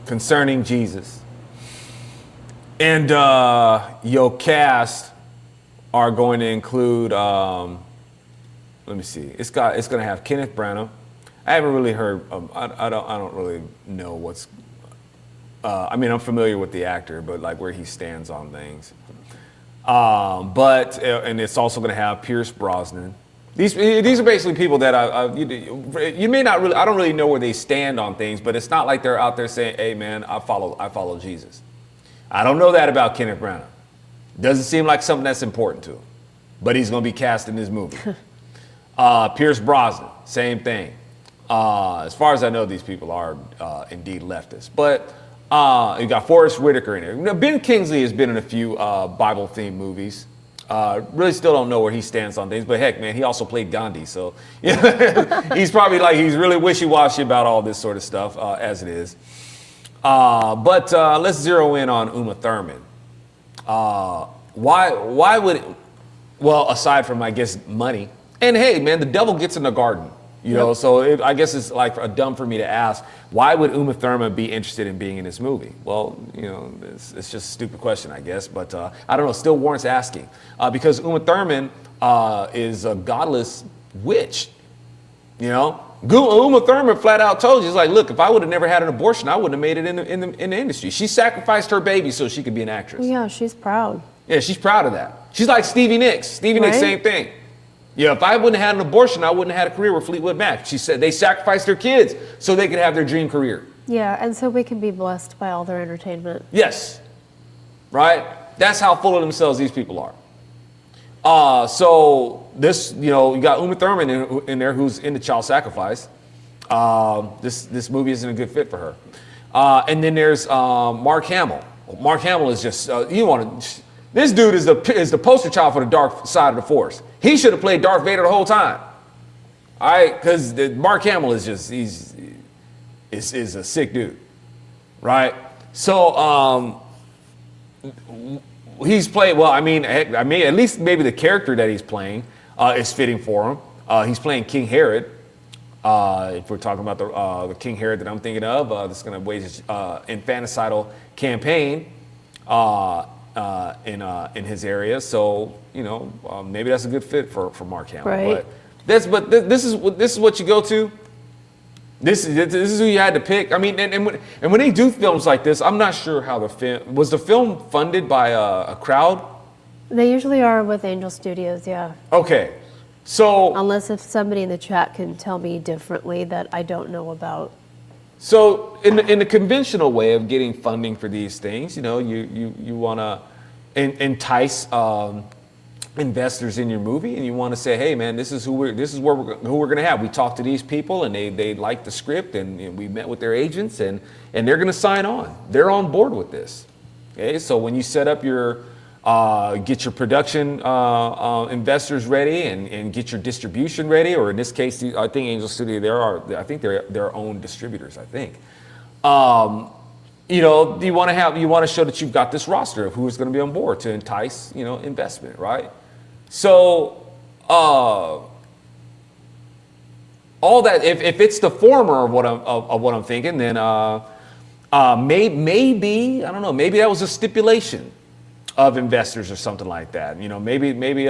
concerning Jesus? And your cast are going to include, let me see. It's going to have Kenneth Branagh. I haven't really heard. I don't really know what's. I'm familiar with the actor, but like where he stands on things. And it's also going to have Pierce Brosnan. These are basically people that you may not really. I don't really know where they stand on things, but it's not like they're out there saying, "Hey, man, I follow Jesus." I don't know that about Kenneth Branagh. Doesn't seem like something that's important to him, but he's going to be cast in this movie. Pierce Brosnan, same thing. As far as I know, these people are indeed leftists. But you got Forrest Whitaker in there. Ben Kingsley has been in a few Bible-themed movies. Really still don't know where he stands on things. But heck, man, he also played Gandhi. So he's probably he's really wishy-washy about all this sort of stuff as it is. But let's zero in on Uma Thurman. Why would, well, aside from, I guess, money. And hey, man, the devil gets in the garden. So I guess it's like dumb for me to ask, why would Uma Thurman be interested in being in this movie? Well, it's just a stupid question, I guess. But I don't know, still warrants asking. Because Uma Thurman is a godless witch. Uma Thurman flat out told you, it's like, look, if I would have never had an abortion, I wouldn't have made it in the industry. She sacrificed her baby so she could be an actress. Yeah, she's proud. Yeah, she's proud of that. She's like Stevie Nicks. Stevie Nicks, same thing. Yeah, if I wouldn't have had an abortion, I wouldn't have had a career with Fleetwood Mac. She said they sacrificed their kids so they could have their dream career. Yeah, and so we can be blessed by all their entertainment. Yes, right? That's how full of themselves these people are. So this, you got Uma Thurman in there who's into child sacrifice. This movie isn't a good fit for her. And then there's Mark Hamill. Mark Hamill is just, this dude is the poster child for the dark side of the Force. He should have played Darth Vader the whole time. All right, because Mark Hamill is just, is a sick dude, right? So he's played, well, I mean, at least maybe the character that he's playing is fitting for him. He's playing King Herod. If we're talking about the King Herod that I'm thinking of, that's going to wage his infanticidal campaign in his area. So maybe that's a good fit for Mark Hamill. Right. But this is what you go to. This is who you had to pick. I mean, and when they do films like this, I'm not sure how the film funded by a crowd. They usually are with Angel Studios, yeah. Okay. So unless if somebody in the chat can tell me differently that I don't know about. So in the conventional way of getting funding for these things, you want to entice investors in your movie, and you want to say, hey man, this is who we're going to have. We talked to these people, and they liked the script, and we met with their agents, and they're going to sign on. They're on board with this. Okay, so when you set up your get your production investors ready and get your distribution ready, or in this case, I think Angel Studio, they're their own distributors, I think. You want to show that you've got this roster of who is going to be on board to entice, investment, right? So all that, if it's the former of what I'm thinking, then maybe I don't know, maybe that was a stipulation of investors or something like that. Maybe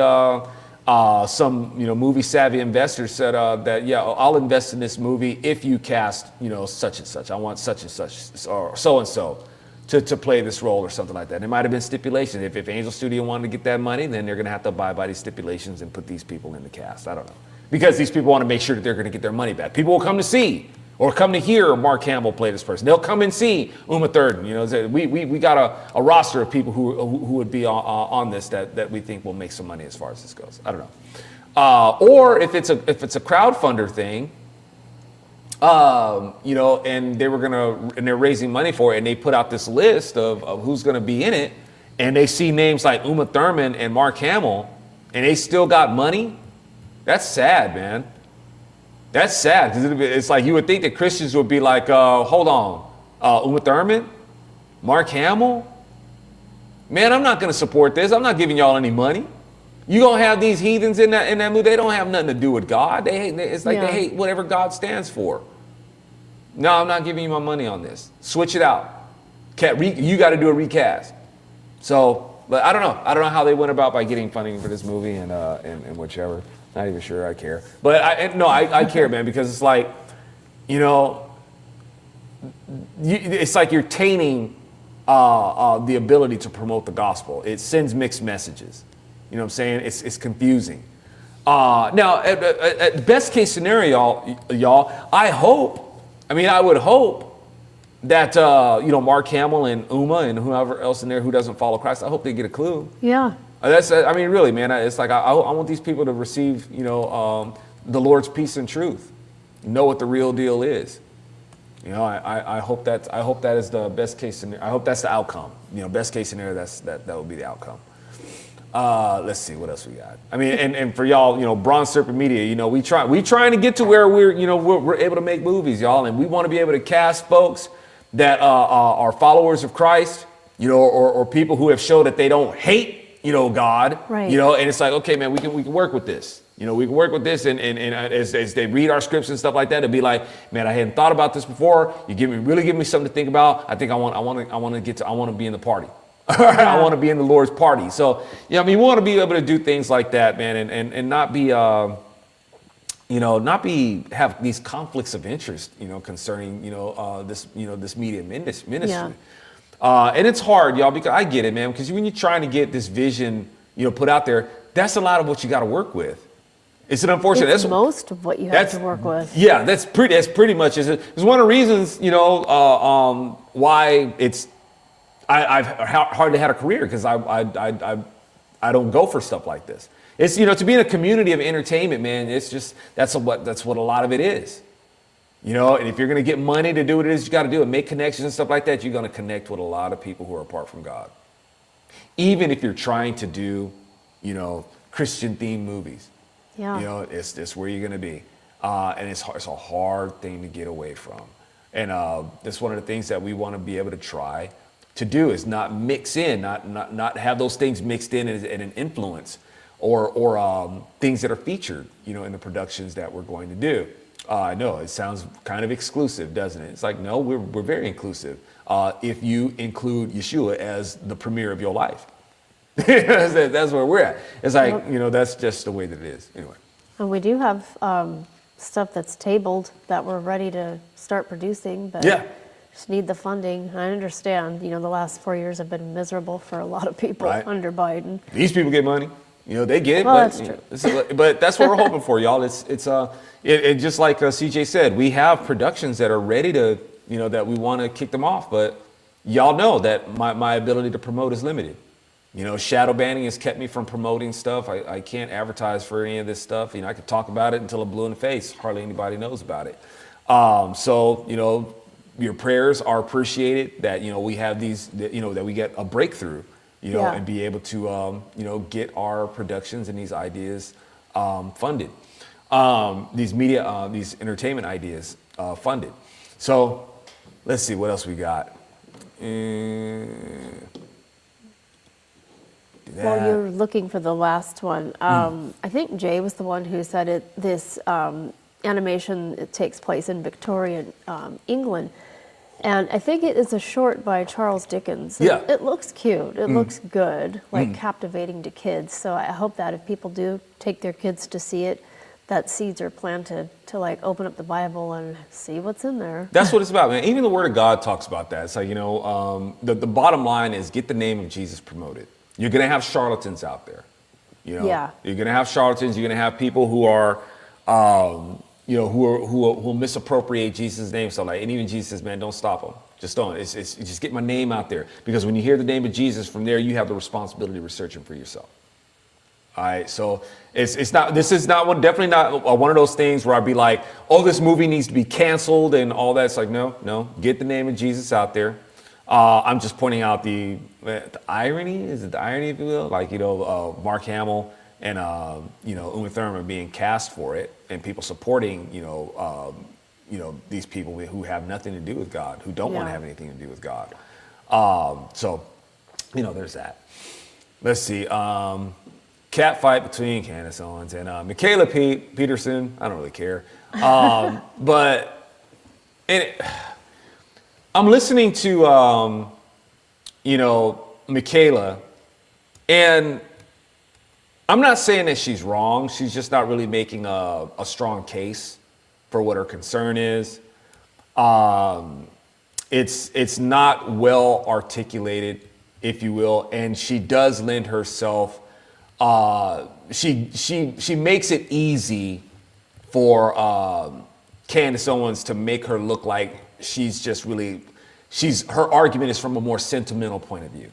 some movie savvy investors said that I'll invest in this movie if you cast such and such. I want such and such or so and so to play this role or something like that. There might have been stipulations. If Angel Studio wanted to get that money, then they're going to have to abide by these stipulations and put these people in the cast. I don't know. Because these people want to make sure that they're going to get their money back. People will come to see or come to hear Mark Hamill play this person. They'll come and see Uma Thurman. You know, we got a roster of people who would be on this that we think will make some money as far as this goes. I don't know. Or if it's a crowdfunder thing, you know, and they're raising money for it, and they put out this list of who's gonna be in it, and they see names like Uma Thurman and Mark Hamill, and they still got money. That's sad, man. That's sad, because it's like you would think that Christians would be like, hold on, Uma Thurman, Mark Hamill, man, I'm not gonna support this. I'm not giving y'all any money. You gonna have these heathens in that movie? They don't have nothing to do with God. They hate whatever God stands for. No, I'm not giving you my money on this. Switch it out. You got to do a recast. So, but I don't know. I don't know how they went about by getting funding for this movie and whichever. Not even sure I care. But I care, man, because it's like, you know, it's like you're tainting the ability to promote the gospel. It sends mixed messages. You know what I'm saying? It's confusing. Now, at best case scenario, y'all, I would hope that, you know, Mark Hamill and Uma and whoever else in there who doesn't follow Christ, I hope they get a clue. Yeah. Really, man, it's like I want these people to receive, you know, the Lord's peace and truth, know what the real deal is. You know, I hope that is the best case scenario. I hope that's the outcome. You know, best case scenario, that will be the outcome. Let's see what else we got. I mean, and for y'all, you know, Bronze Serpent Media, you know, we trying to get to where we're able to make movies, y'all, and we want to be able to cast folks that are followers of Christ, you know, or people who have showed that they don't hate, you know, God, right. You know, and it's like, okay, man, we can work with this. You know, we can work with this, and as they read our scripts and stuff like that, it'll be like, man, I hadn't thought about this before. You really give me something to think about. I think I want to be in the party. Yeah. I want to be in the Lord's party. So, yeah, I mean, we want to be able to do things like that, man, and not be, you know, have these conflicts of interest, you know, concerning, you know, this media ministry. Yeah. And it's hard, y'all, because I get it, man, because when you're trying to get this vision, you know, put out there, that's a lot of what you got to work with. It's an unfortunate. That's most of what you have to work with. Yeah, that's pretty much. It's one of the reasons, you know, why I've hardly had a career, because I don't go for stuff like this. It's, you know, to be in a community of entertainment, man, it's just, that's what a lot of it is. You know, and if you're going to get money to do what it is you got to do and make connections and stuff like that, you're going to connect with a lot of people who are apart from God. Even if you're trying to do, you know, Christian themed movies. Yeah. You know, it's where you're going to be. And it's a hard thing to get away from. And that's one of the things that we want to be able to try to do, is not mix in, not have those things mixed in as an influence or things that are featured, you know, in the productions that we're going to do. I know it sounds kind of exclusive, doesn't it? It's like, no, we're very inclusive. If you include Yeshua as the premier of your life. That's where we're at. It's like, you know, that's just the way that it is. Anyway. And we do have stuff that's tabled that we're ready to start producing, but yeah. Just need the funding. I understand, you know, the last 4 years have been miserable for a lot of people under Biden. These people get money. You know, they get it. Well, but, that's true. But that's what we're hoping for, y'all. It's just like CJ said, we have productions that are ready to, you know, that we want to kick them off. But y'all know that my ability to promote is limited. You know, shadow banning has kept me from promoting stuff. I can't advertise for any of this stuff. You know, I could talk about it until I'm blue in the face. Hardly anybody knows about it. So, you know, your prayers are appreciated, that, you know, we have these, you know, that we get a breakthrough, you know, and be able to, you know, get our productions and these ideas funded, these media, these entertainment ideas funded. So let's see what else we got. While you're looking for the last one, I think Jay was the one who said this animation, it takes place in Victorian England. And I think it is a short by Charles Dickens. Yeah. It looks cute. It looks good, like captivating to kids. So I hope that if people do take their kids to see it, that seeds are planted to like open up the Bible and see what's in there. That's what it's about, man. Even the Word of God talks about that. It's like, the bottom line is get the name of Jesus promoted. You're going to have charlatans out there. Yeah. You're going to have charlatans. You're going to have people who are, who misappropriate Jesus' name. So like, and even Jesus says, man, don't stop them. Just don't. It's just get my name out there, because when you hear the name of Jesus, from there you have the responsibility to research him for yourself. All right, so it's not. This is not one. Definitely not one of those things where I'd be like, oh, this movie needs to be canceled and all that. It's like, no. Get the name of Jesus out there. I'm just pointing out the irony. Is it the irony, if you will? Like, Mark Hamill and Uma Thurman being cast for it, and people supporting these people who have nothing to do with God, who don't want to have anything to do with God. So there's that. Let's see. Cat fight between Candace Owens and Michaela Peterson. I don't really care. But I'm listening to, Michaela, and I'm not saying that she's wrong. She's just not really making a strong case for what her concern is. It's not well articulated, if you will, and she does lend herself. She makes it easy for Candace Owens to make her look like her argument is from a more sentimental point of view.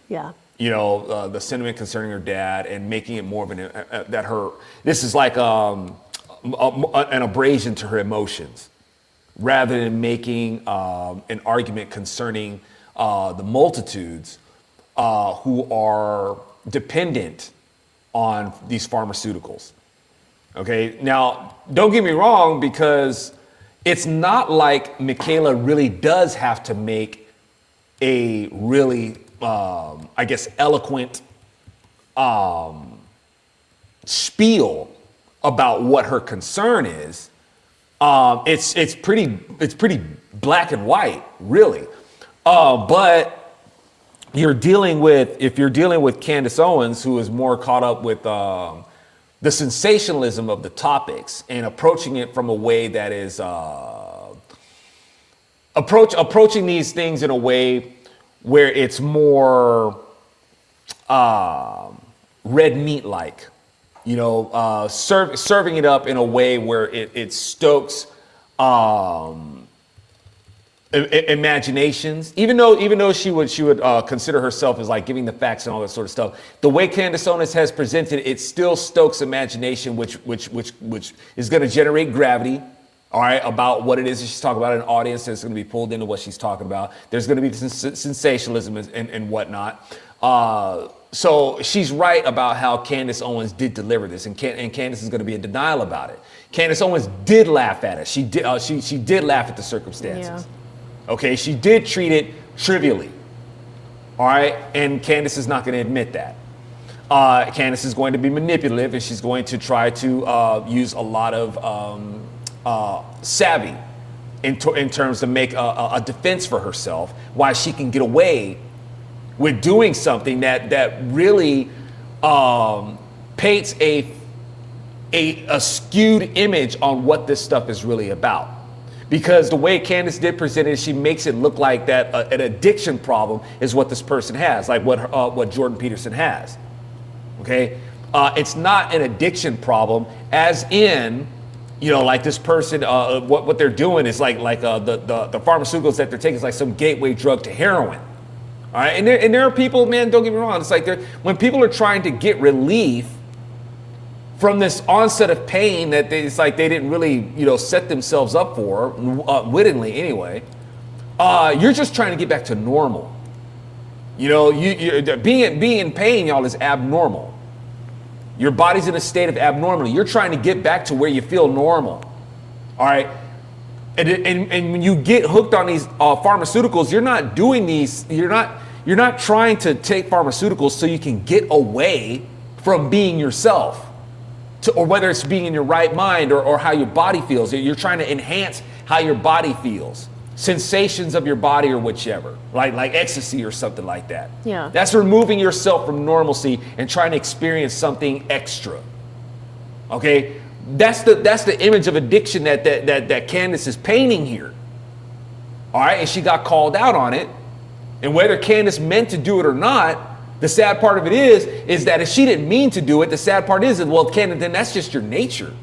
Yeah. The sentiment concerning her dad, and making it more of this is like an abrasion to her emotions, rather than making an argument concerning the multitudes who are dependent on these pharmaceuticals. Okay, now don't get me wrong, because it's not like Michaela really does have to make a really, eloquent spiel about what her concern is. It's pretty black and white, really. But if you're dealing with Candace Owens, who is more caught up with the sensationalism of the topics and approaching it from a way that is approaching these things in a way where it's more red meat like, serving it up in a way where it stokes imaginations, even though she would consider herself as like giving the facts and all that sort of stuff. The way Candace Owens has presented it still stokes imagination, which is going to generate gravity, all right, about what it is that she's talking about. An audience that's going to be pulled into what she's talking about. There's going to be sensationalism and whatnot. So she's right about how Candace Owens did deliver this, and Candace is going to be in denial about it. Candace Owens did laugh at it. She did laugh at the circumstances. Yeah. Okay, she did treat it trivially. All right, and Candace is not going to admit that. Candace is going to be manipulative, and she's going to try to use a lot of savvy in terms to make a defense for herself, why she can get away with doing something that really paints a skewed image on what this stuff is really about. Because the way Candace did present it, she makes it look like that an addiction problem is what this person has, like what Jordan Peterson has. Okay, it's not an addiction problem, as in, like this person, what they're doing is like the pharmaceuticals that they're taking is like some gateway drug to heroin. All right, and there are people, man, don't get me wrong, it's like when people are trying to get relief from this onset of pain that it's like they didn't really, set themselves up for, wittingly anyway, you're just trying to get back to normal. Being in pain, y'all, is abnormal. Your body's in a state of abnormality. You're trying to get back to where you feel normal. All right. And when you get hooked on these pharmaceuticals, you're not doing these. You're not trying to take pharmaceuticals so you can get away from being yourself, or whether it's being in your right mind or how your body feels. You're trying to enhance how your body feels, sensations of your body or whichever, like ecstasy or something like that. Yeah. That's removing yourself from normalcy and trying to experience something extra. Okay. That's the image of addiction that Candace is painting here. All right, and she got called out on it. And whether Candace meant to do it or not, the sad part of it is that if she didn't mean to do it, the sad part is that, well, Candace, then that's just your nature.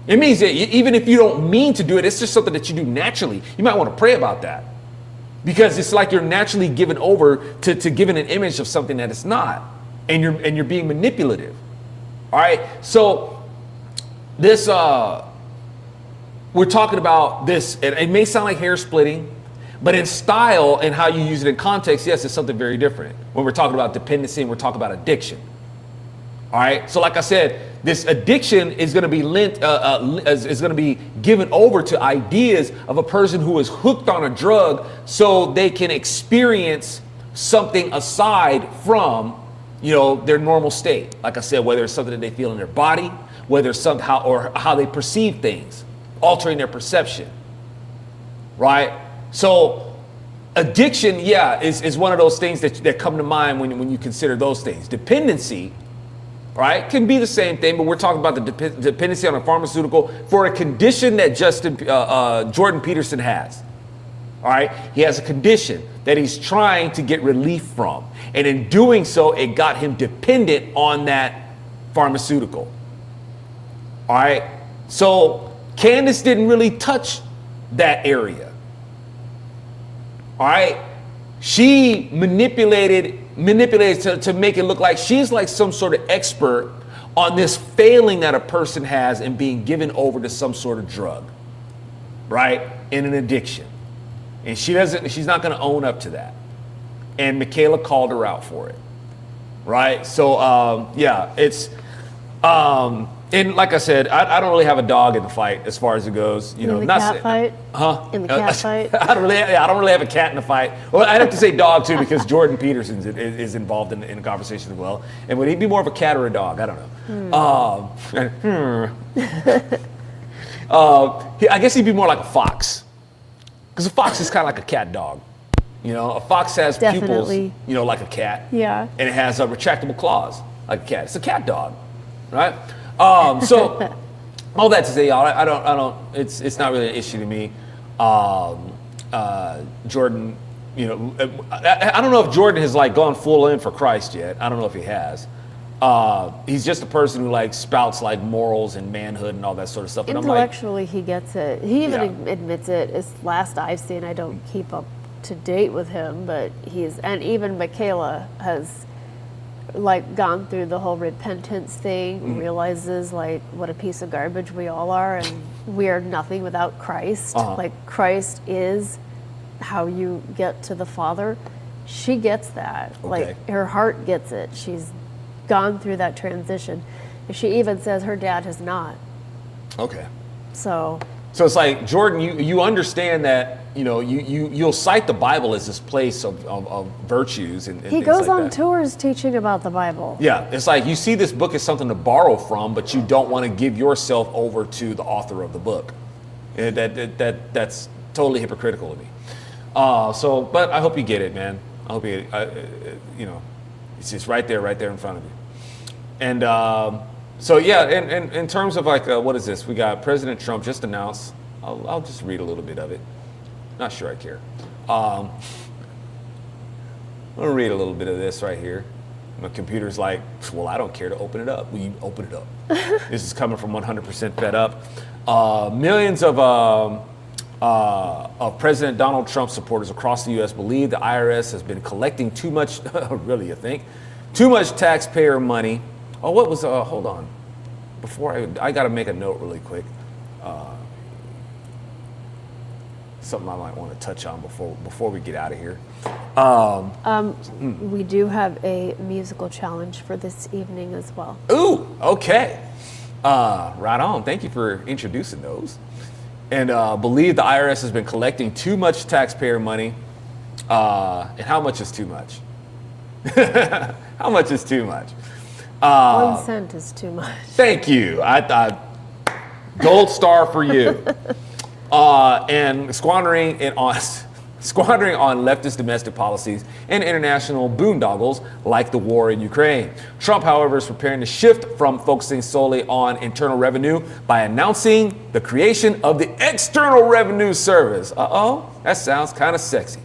It means that even if you don't mean to do it, it's just something that you do naturally. You might want to pray about that, because it's like you're naturally given over to giving an image of something that it's not, and you're being manipulative. All right, so this we're talking about this. It may sound like hair splitting, but in style and how you use it in context, yes, it's something very different. When we're talking about dependency and we're talking about addiction. All right, so like I said, this addiction is going to be is going to be given over to ideas of a person who is hooked on a drug, so they can experience something aside from, their normal state. Like I said, whether it's something that they feel in their body, whether it's somehow or how they perceive things, altering their perception. Right? So addiction, is one of those things that come to mind when you consider those things. Dependency, right, can be the same thing, but we're talking about the dependency on a pharmaceutical for a condition that Jordan Peterson has. All right, he has a condition that he's trying to get relief from, and in doing so, it got him dependent on that pharmaceutical. All right, so Candace didn't really touch that area. All right, she manipulated to make it look like she's like some sort of expert on this failing that a person has in being given over to some sort of drug, right, in an addiction. And she's not going to own up to that. And Michaela called her out for it, right? So it's and like I said, I don't really have a dog in the fight as far as it goes. In the cat fight? Huh? In the cat fight? I don't really have a cat in the fight. Well, I'd have to say dog too, because Jordan Peterson is involved in the conversation as well. And would he be more of a cat or a dog? I don't know. I guess he'd be more like a fox, because a fox is kind of like a cat dog. A fox has Definitely. pupils, like a cat. Yeah. And it has retractable claws like a cat. It's a cat dog, right? So all that to say, y'all, I don't. It's not really an issue to me. Jordan, I don't know if Jordan has gone full in for Christ yet. I don't know if he has. He's just a person who spouts morals and manhood and all that sort of stuff. And intellectually, he gets it. He even admits it. As last I've seen, I don't keep up to date with him, but and even Michaela has gone through the whole repentance thing, realizes what a piece of garbage we all are, and we are nothing without Christ. Christ is how you get to the Father. She gets that. Okay. Her heart gets it. She's gone through that transition. And she even says her dad has not. Okay. So it's like, Jordan, you understand that, you'll cite the Bible as this place of virtues and he things goes like on that. tours teaching about the Bible. Yeah, it's like you see this book as something to borrow from, but you don't want to give yourself over to the author of the book. And that's totally hypocritical to me. But I hope you get it, man. I hope you, it's just right there in front of you. And in terms of what is this? We got President Trump just announced. I'll just read a little bit of it. Not sure I care. I'm gonna read a little bit of this right here. My computer's like, well, I don't care to open it up. Will you open it up? This is coming from 100% Fed Up. Millions of President Donald Trump supporters across the U.S. believe the IRS has been collecting too much, really, you think? Too much taxpayer money. Oh, what was, hold on. Before I got to make a note really quick. Something I might want to touch on before we get out of here. We do have a musical challenge for this evening as well. Ooh, okay. Right on. Thank you for introducing those. And believe the IRS has been collecting too much taxpayer money. And how much is too much? How much is too much? 1 cent is too much. Thank you. I thought gold star for you. And squandering it on squandering on leftist domestic policies and international boondoggles like the war in Ukraine. Trump, however, is preparing to shift from focusing solely on internal revenue by announcing the creation of the External Revenue Service. Uh-oh, that sounds kind of sexy.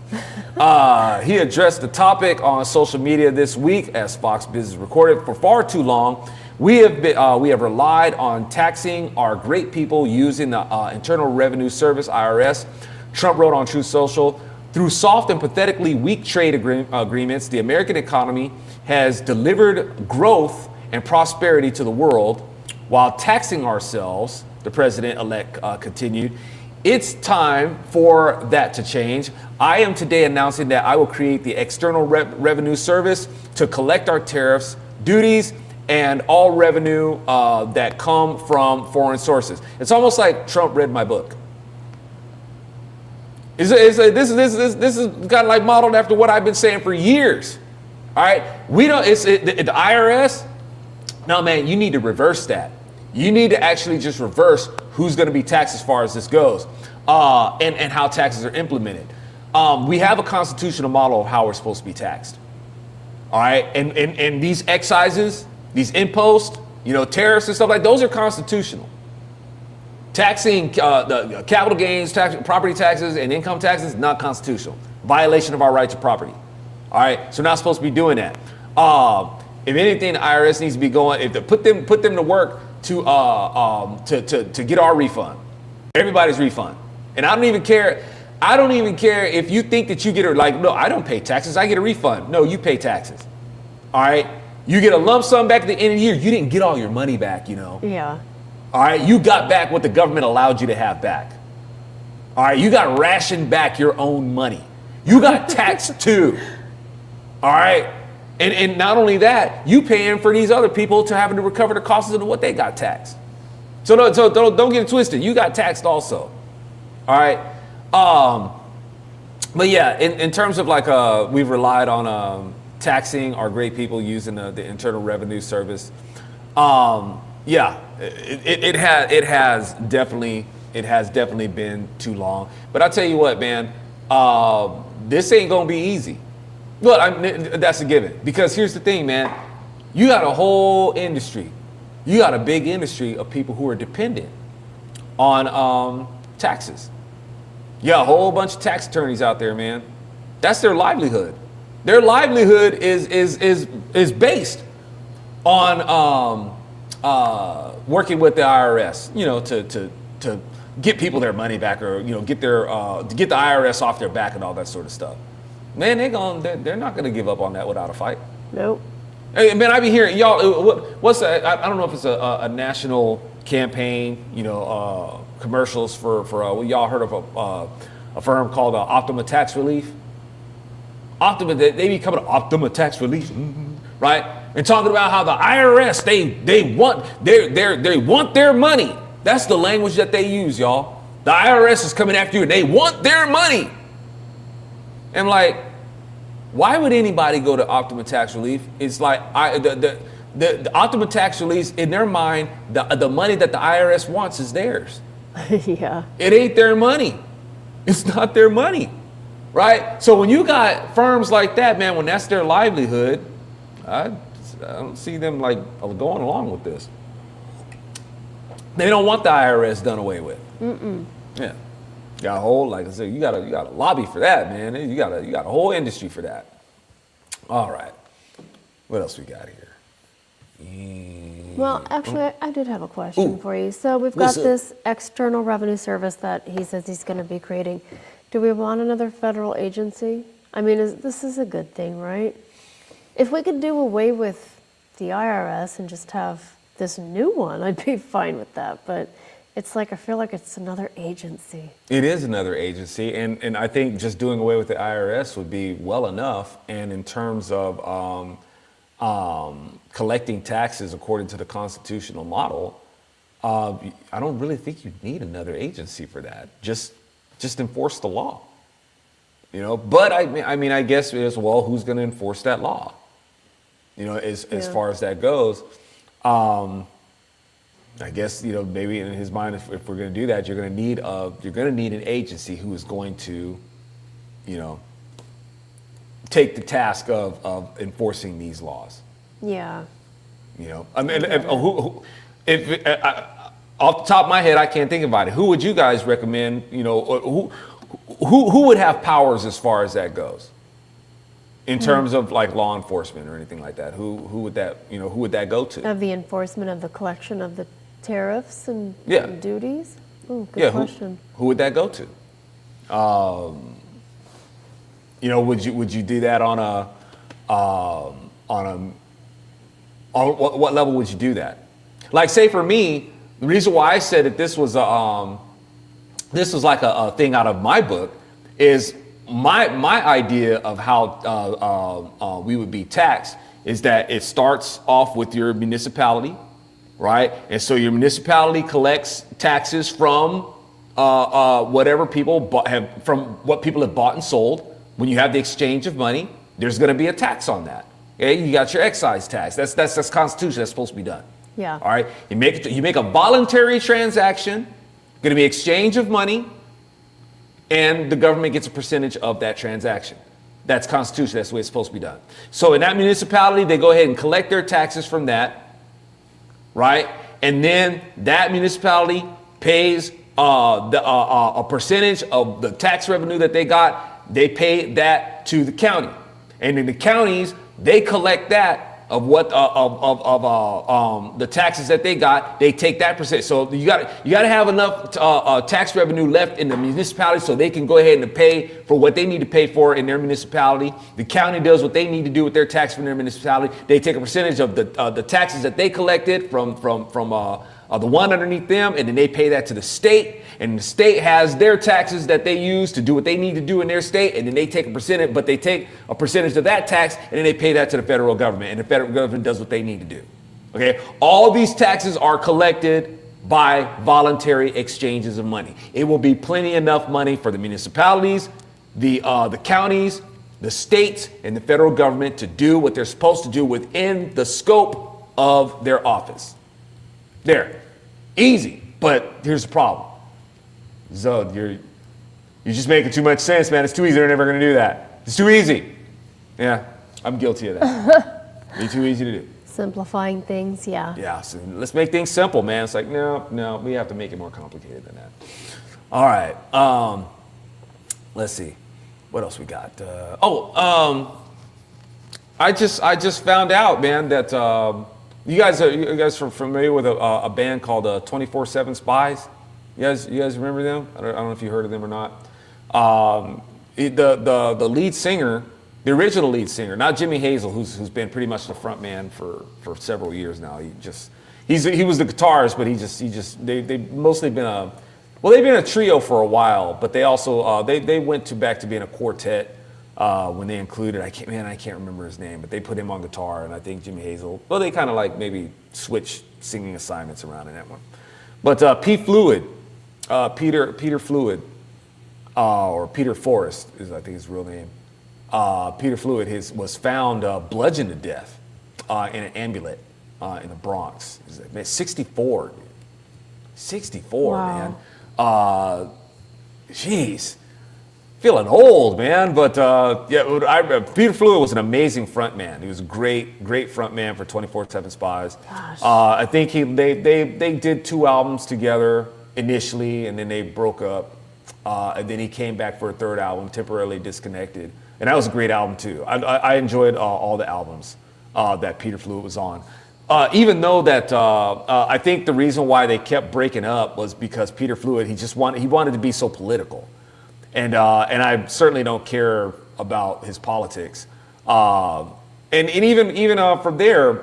He addressed the topic on social media this week as Fox Business recorded. For far too long, we have relied on taxing our great people using the Internal Revenue Service, IRS. Trump wrote on Truth Social, through soft and pathetically weak trade agreements, the American economy has delivered growth and prosperity to the world while taxing ourselves, the president-elect continued. It's time for that to change. I am today announcing that I will create the External Revenue Service to collect our tariffs, duties, and all revenue that come from foreign sources. It's almost like Trump read my book. This is kind of like modeled after what I've been saying for years. All right, the IRS. No, man, you need to reverse that. You need to actually just reverse who's going to be taxed as far as this goes, and how taxes are implemented. We have a constitutional model of how we're supposed to be taxed. All right, and these excises, these imposts, tariffs and stuff like those are constitutional. Taxing the capital gains, property taxes, and income taxes, not constitutional. Violation of our right to property. All right, so we're not supposed to be doing that. If anything, the IRS needs to be going. Put them to work to get our refund, everybody's refund. And I don't even care. I don't even care if you think that you get no, I don't pay taxes. I get a refund. No, you pay taxes. All right, you get a lump sum back at the end of the year. You didn't get all your money back, Yeah. All right, you got back what the government allowed you to have back. All right, you got rationed back your own money. You got taxed too. All right, and not only that, you paying for these other people to having to recover the costs of what they got taxed. So don't get it twisted. You got taxed also. All right, but yeah, in terms of we've relied on taxing our great people using the Internal Revenue Service. Yeah, it has definitely been too long. But I tell you what, man, this ain't gonna be easy. Well, that's a given. Because here's the thing, man, you got a whole industry, you got a big industry of people who are dependent on taxes. You got a whole bunch of tax attorneys out there, man. That's their livelihood. Their livelihood is based on working with the IRS, to get people their money back, or get to get the IRS off their back and all that sort of stuff. Man, they're not gonna give up on that without a fight. Nope. Hey, man, I be hearing y'all. What's that? I don't know if it's a national campaign, commercials for y'all heard of a firm called Optima Tax Relief. Optima, they be coming to Optima Tax Relief, right? And talking about how the IRS they want their money. That's the language that they use, y'all. The IRS is coming after you, and they want their money. And why would anybody go to Optima Tax Relief? It's like the Optima Tax Relief, in their mind, the money that the IRS wants is theirs. Yeah. It ain't their money. It's not their money, right? So when you got firms like that, man, when that's their livelihood, I don't see them going along with this. They don't want the IRS done away with. Yeah. Got a whole, like I said, you got a lobby for that, man. You got a whole industry for that. All right. What else we got here? Well, actually, I did have a question for you. So we've got this External Revenue Service that he says he's going to be creating. Do we want another federal agency? I mean, this is a good thing, right? If we could do away with the IRS and just have this new one, I'd be fine with that. But it's I feel like it's another agency. It is another agency, and I think just doing away with the IRS would be well enough. And in terms of collecting taxes according to the constitutional model, I don't really think you need another agency for that. Just enforce the law. But I mean, I guess as well, who's going to enforce that law? As far as that goes. I guess maybe in his mind, if we're going to do that, you're going to need an agency who is going to take the task of enforcing these laws. Yeah. I mean, off the top of my head, I can't think about it. Who would you guys recommend? Who would have powers as far as that goes, in terms of like law enforcement or anything like that? Who would that who would that go to? Of the enforcement of the collection of the tariffs and, Yeah. and duties. Oh, good question. Who would that go to? Would you do that on what level would you do that? Like, say for me, the reason why I said that this was like a thing out of my book is my idea of how we would be taxed is that it starts off with your municipality, right? And so your municipality collects taxes from whatever people from what people have bought and sold. When you have the exchange of money, there's going to be a tax on that. Okay, you got your excise tax. That's constitution. That's supposed to be done. Yeah. All right. You make a voluntary transaction. Going to be exchange of money, and the government gets a percentage of that transaction. That's constitution. That's the way it's supposed to be done. So in that municipality, they go ahead and collect their taxes from that, right? And then that municipality pays a percentage of the tax revenue that they got. They pay that to the county, and in the counties they collect that of what the taxes that they got. They take that percent. So you got to have enough tax revenue left in the municipality so they can go ahead and pay for what they need to pay for in their municipality. The county does what they need to do with their tax from their municipality. They take a percentage of the taxes that they collected from the one underneath them, and then they pay that to the state. And the state has their taxes that they use to do what they need to do in their state, and then they take a percentage, but they take a percentage of that tax, and then they pay that to the federal government, and the federal government does what they need to do. Okay, all these taxes are collected by voluntary exchanges of money. It will be plenty enough money for the municipalities, the counties, the states, and the federal government to do what they're supposed to do within the scope of their office. There, easy, but here's the problem. So you're just making too much sense, man. It's too easy. They're never going to do that. It's too easy. Yeah, I'm guilty of that. It's too easy to do. Simplifying things, yeah. Yeah, so let's make things simple, man. It's like, no, we have to make it more complicated than that. All right. Let's see. What else we got? I just found out, man, that you guys are familiar with a band called 24/7 Spies? You guys remember them? I don't know if you heard of them or not. The lead singer, the original lead singer, not Jimmy Hazel, who's been pretty much the front man for several years now. He was the guitarist, but they've mostly been they've been a trio for a while, but they also they went back to being a quartet when they included I can't remember his name, but they put him on guitar, and I think Jimmy Hazel. Well, they kind of like maybe switched singing assignments around in that one. But Peter Fluid, or Peter Forrest is I think his real name. Peter Fluid was found bludgeoned to death in an ambulance in the Bronx. Man, 64. 64, wow. Man. Jeez. Feeling old, man. But Peter Fluid was an amazing front man. He was a great front man for 24/7 Spies. Gosh. I think they did 2 albums together initially, and then they broke up. And then he came back for a 3rd album, temporarily disconnected. And that was a great album too. I enjoyed all the albums that Peter Fluid was on. Even though that I think the reason why they kept breaking up was because Peter Fluid, he wanted to be so political. And I certainly don't care about his politics. And even from there,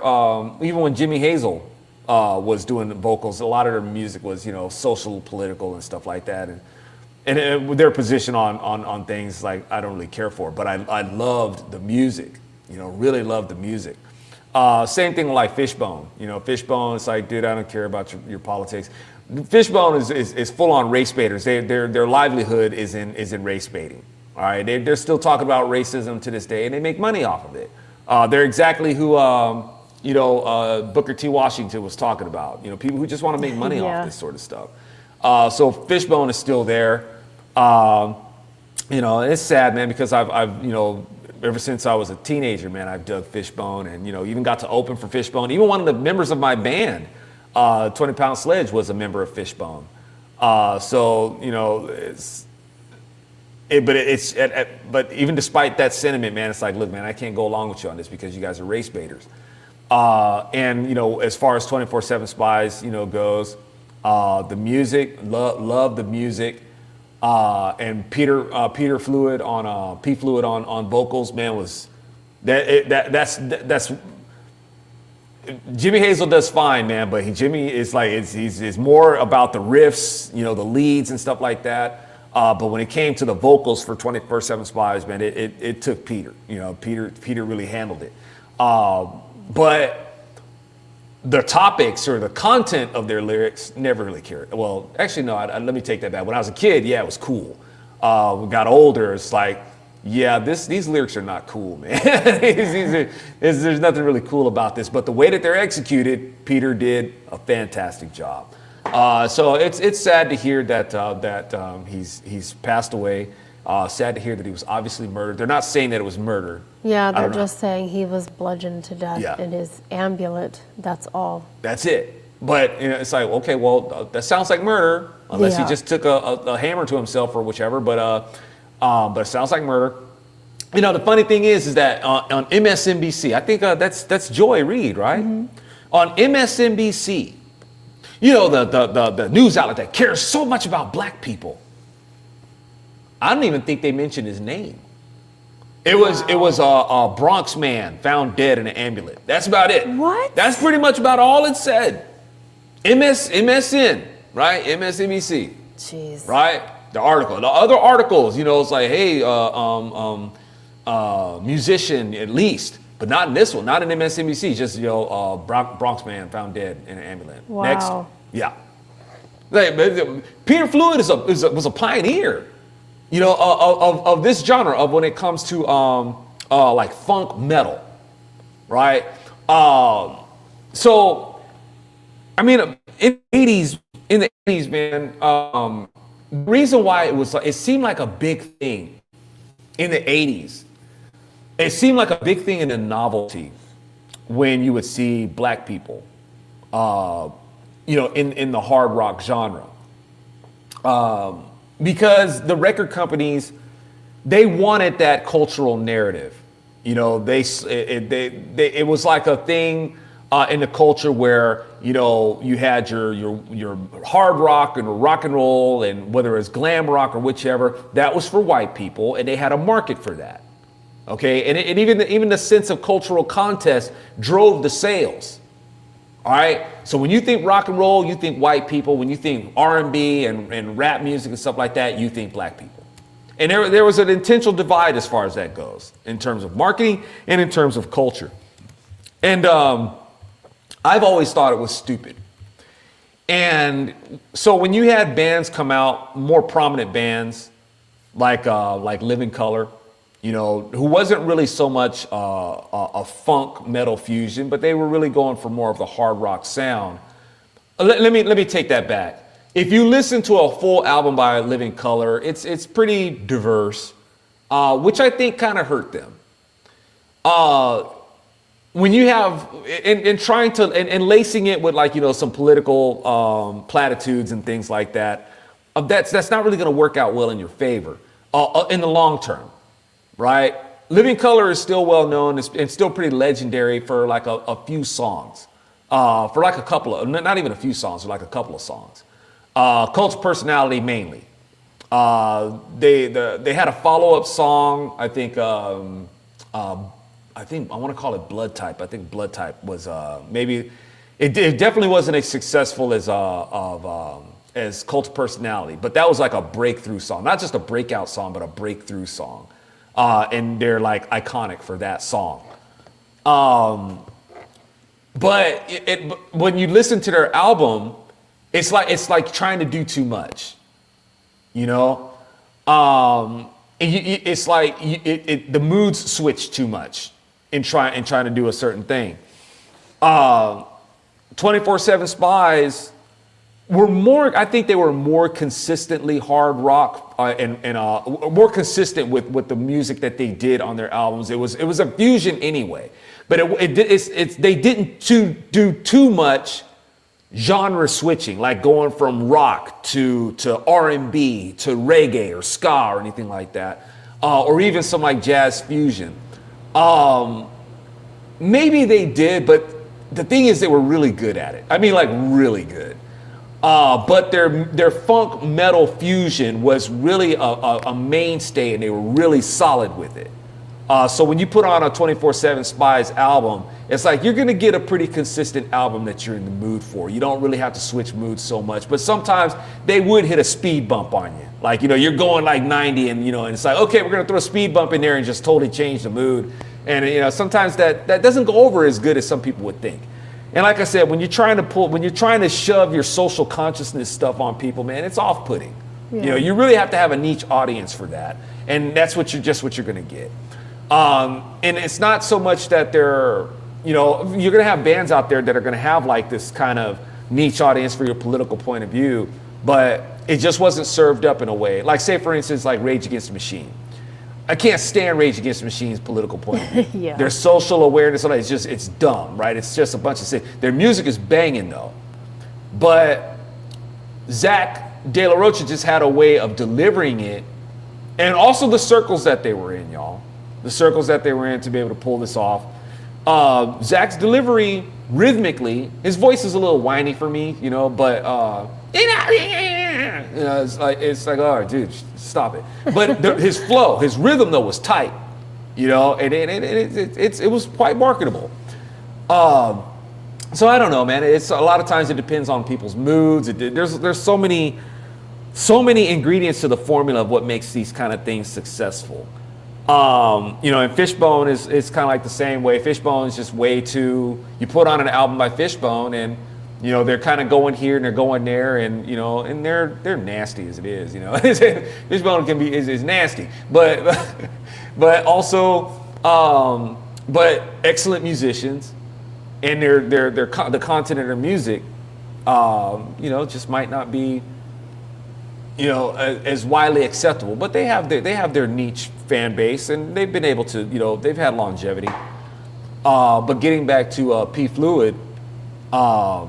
even when Jimmy Hazel was doing the vocals, a lot of their music was, social, political, and stuff like that. And their position on things like I don't really care for, but I loved the music. Really loved the music. Same thing like Fishbone. Fishbone, it's like, dude, I don't care about your politics. Fishbone is full on race baiters. Their livelihood is in race baiting. All right, they're still talking about racism to this day, and they make money off of it. They're exactly who Booker T. Washington was talking about. People who just want to make money off this sort of stuff. So Fishbone is still there. you know, it's sad, man, because I've you know, ever since I was a teenager, man, I've dug Fishbone, and you know, even got to open for Fishbone. Even one of the members of my band, 20 Pound Sledge, was a member of Fishbone. So you know, but even despite that sentiment, man, it's like, look, man, I can't go along with you on this because you guys are race baiters. And you know, as far as 24/7 Spies, you know, goes, the music, love the music. And Peter Fluid on P Fluid on vocals, man, was that's Jimmy Hazel does fine, man, but Jimmy is like he's more about the riffs, you know, the leads and stuff like that. But when it came to the vocals for 24/7 Spies, man, it took Peter. You know, Peter really handled it. But the topics or the content of their lyrics never really cared. Well, actually, no, let me take that back. When I was a kid, yeah, it was cool. We got older, it's like, yeah, these lyrics are not cool, man. There's nothing really cool about this. But the way that they're executed, Peter did a fantastic job. So it's sad to hear that he's passed away. Sad to hear that he was obviously murdered. They're not saying that it was murder. Yeah, they're just saying he was bludgeoned to death in his ambulance. That's all. That's it. But you know, it's like, okay, well, that sounds like murder, unless he just took a hammer to himself or whichever. But it sounds like murder. You know, the funny thing is that on MSNBC, I think that's Joy Reid, right? Mm-hmm. On MSNBC, you know, the news outlet that cares so much about black people. I don't even think they mentioned his name. It was a Bronx man found dead in an ambulance. That's about it. What? That's pretty much about all it said. MSN, right? MSNBC. Jeez. Right? The article. The other articles, you know, it's like, hey, musician at least, but not in this one. Not in MSNBC. Just, you know, Bronx man found dead in an ambulance. Wow. Next. Yeah. Like, Peter Fluid was a pioneer. You know, of this genre, of when it comes to like funk metal, right? So, I mean, in the 80s, man, the reason why it seemed like a big thing in the 80s. It seemed like a big thing in the novelty when you would see black people, you know, in the hard rock genre. Because the record companies, they wanted that cultural narrative. You know, it was like a thing in the culture where, you know, you had your hard rock and rock and roll, and whether it was glam rock or whichever, that was for white people, and they had a market for that. Okay, and even the sense of cultural contest drove the sales. All right. So when you think rock and roll, you think white people. When you think R&B and rap music and stuff like that, you think black people. And there was an intentional divide as far as that goes, in terms of marketing and in terms of culture. And I've always thought it was stupid. And so when you had bands come out, more prominent bands like Living Colour, you know, who wasn't really so much a funk metal fusion, but they were really going for more of the hard rock sound. Let me take that back. If you listen to a full album by Living Colour, it's pretty diverse, which I think kind of hurt them. When you have and trying to and lacing it with, like, you know, some political platitudes and things like that, that's not really going to work out well in your favor in the long term. Right? Living Colour is still well known and still pretty legendary for like a few songs. For like a couple of, not even a few songs, for like a couple of songs. Cult's Personality mainly. They had a follow-up song, I think I want to call it Blood Type. I think Blood Type was maybe, it definitely wasn't as successful as Cult's Personality, but that was like a breakthrough song. Not just a breakout song, but a breakthrough song. And they're like iconic for that song. But when you listen to their album, it's like trying to do too much, you know? It's like the moods switch too much in trying to do a certain thing. 24/7 Spies, were more. I think they were more consistently hard rock and more consistent with the music that they did on their albums. It was a fusion anyway, but they didn't do too much genre switching, like going from rock to R&B to reggae or ska or anything like that, or even some like jazz fusion. Maybe they did, but the thing is, they were really good at it. I mean, like really good. But their funk metal fusion was really a mainstay, and they were really solid with it. So when you put on a 24/7 Spies album, it's like you're gonna get a pretty consistent album that you're in the mood for. You don't really have to switch moods so much, but sometimes they would hit a speed bump on you. Like, you're going like 90 and it's like, okay, we're gonna throw a speed bump in there and just totally change the mood. And sometimes that doesn't go over as good as some people would think. And like I said, when you're trying to shove your social consciousness stuff on people, man, it's off-putting. Yeah. You really have to have a niche audience for that, and that's what you're gonna get. And it's not so much that you're gonna have bands out there that are gonna have like this kind of niche audience for your political point of view, but it just wasn't served up in a way. Like, say for instance, like Rage Against the Machine. I can't stand Rage Against the Machine's political point of view. Yeah. Their social awareness, it's dumb, right? It's just a bunch of shit. Their music is banging though. But Zach De La Rocha just had a way of delivering it, and also the circles that they were in, y'all. The circles that they were in to be able to pull this off. Zach's delivery rhythmically, his voice is a little whiny for me, but it's like, all right, dude, stop it. But his flow, his rhythm though was tight, and it was quite marketable. So I don't know, man. It's a lot of times it depends on people's moods. There's so many ingredients to the formula of what makes these kind of things successful. And Fishbone is kind of like the same way. Fishbone is just way too. You put on an album by Fishbone, and they're kind of going here and they're going there, and and they're nasty as it is. Fishbone is nasty, but also but excellent musicians, and the content of their music, just might not be as widely acceptable, but they have their niche fan base, and they've been able to, they've had longevity. But getting back to P Fluid, I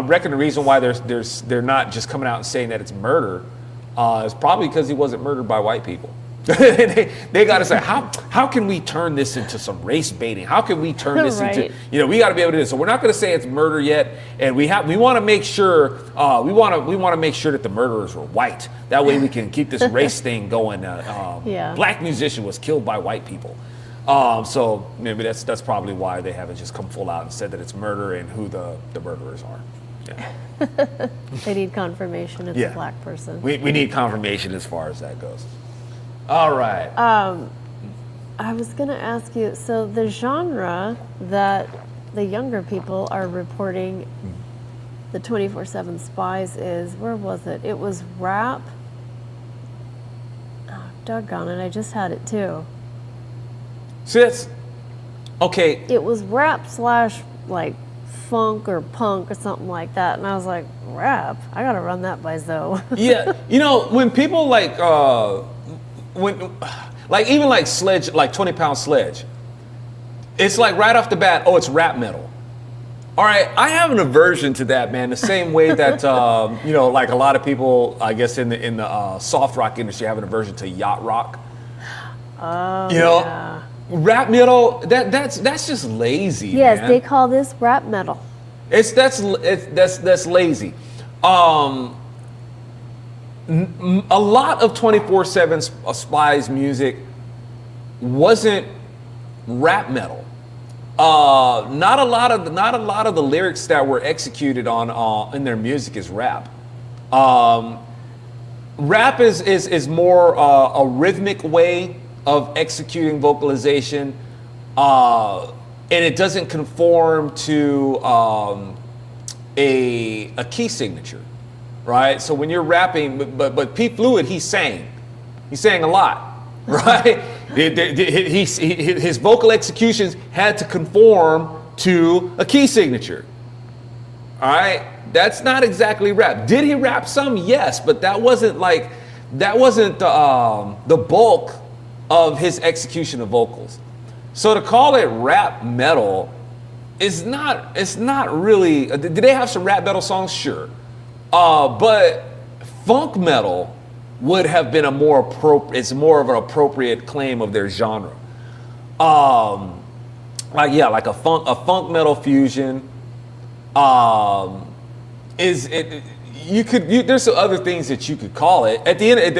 reckon the reason why they're not just coming out and saying that it's murder is probably because he wasn't murdered by white people. they got to say, how can we turn this into some race baiting? How can we turn this into, we got to be able to do this. So we're not going to say it's murder yet, and we want to make sure we want to make sure that the murderers were white. That way we can keep this race thing going. Black musician was killed by white people. So maybe that's probably why they haven't just come full out and said that it's murder and who the murderers are. Yeah. They need confirmation it's a black person. We need confirmation as far as that goes. All right. I was going to ask you, so the genre that the younger people are reporting the 24/7 Spies is, where was it? It was rap. Oh, doggone it, I just had it too. So that's, okay. It was rap / like funk or punk or something like that. And I was like, rap? I got to run that by Zoe. Yeah. When people even like Sledge, like 20 Pound Sledge, it's like right off the bat, it's rap metal. All right, I have an aversion to that, man. The same way that like a lot of people, I guess in the soft rock industry, have an aversion to yacht rock. Oh, yeah. Rap metal, that's just lazy. Yes, man. they call this rap metal. That's lazy. A lot of 24/7 Spies music wasn't rap metal. Not a lot of the lyrics that were executed on in their music is rap. Rap is more a rhythmic way of executing vocalization, and it doesn't conform to a key signature. Right, so when you're rapping, but P Fluid, he sang a lot, right? His vocal executions had to conform to a key signature. All right, that's not exactly rap. Did he rap some? Yes, but that wasn't the bulk of his execution of vocals. So to call it rap metal is not. It's not really. Did they have some rap metal songs? Sure, but funk metal would have been a more appropriate. It's more of an appropriate claim of their genre. Like a funk metal fusion. There's some other things that you could call it. At the end,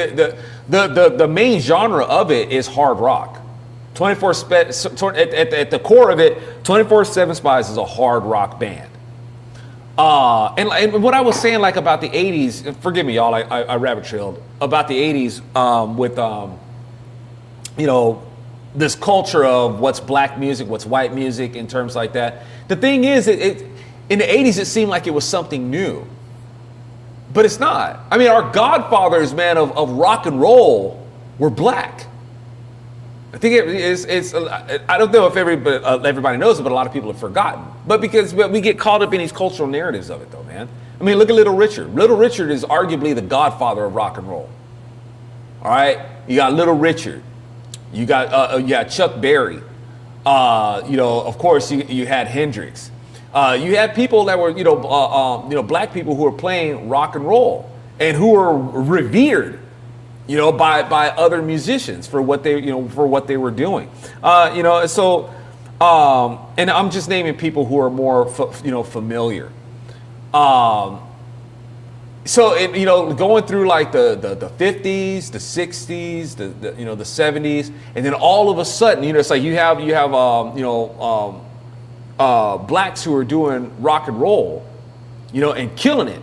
the main genre of it is hard rock. At the core of it, 24/7 Spies is a hard rock band. And what I was saying like about the 80s, forgive me y'all, I rabbit trailed about the 80s with this culture of what's black music, what's white music in terms like that. The thing is, in the 80s, it seemed like it was something new. But it's not. I mean, our godfathers, man, of rock and roll were black. I think I don't know if everybody knows it, but a lot of people have forgotten. But because we get caught up in these cultural narratives of it, though, man. I mean, look at Little Richard. Little Richard is arguably the godfather of rock and roll. All right? You got Little Richard. You got Chuck Berry. Of course, you had Hendrix. You had people that were, black people who were playing rock and roll and who were revered, by other musicians for what they were doing. And I'm just naming people who are more, familiar. Going through like the 50s, the 60s, the 70s, and then all of a sudden, it's like you have blacks who are doing rock and roll, and killing it,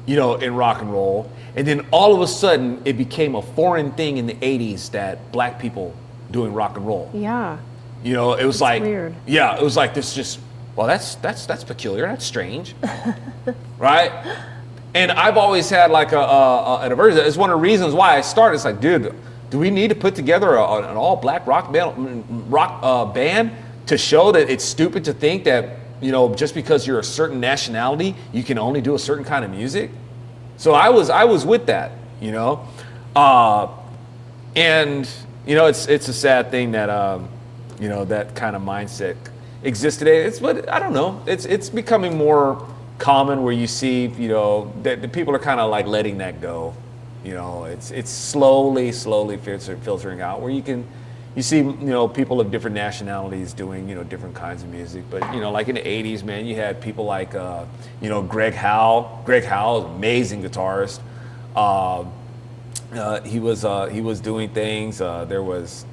in rock and roll. And then all of a sudden it became a foreign thing in the 80s that black people doing rock and roll. Yeah. It was it's like, weird. Yeah, it was like this just, well, that's peculiar. That's strange. Right. And I've always had like an aversion. It's one of the reasons why I started. It's like, dude, do we need to put together an all black rock band to show that it's stupid to think that, just because you're a certain nationality, you can only do a certain kind of music? So I was with that, and it's a sad thing that that kind of mindset exists today. But I don't know. It's becoming more common where you see that the people are kind of like letting that go. It's slowly filtering out where you see people of different nationalities doing different kinds of music. But like in the 80s, man, you had people like Greg Howe. Greg Howe is an amazing guitarist. He was doing things. There was,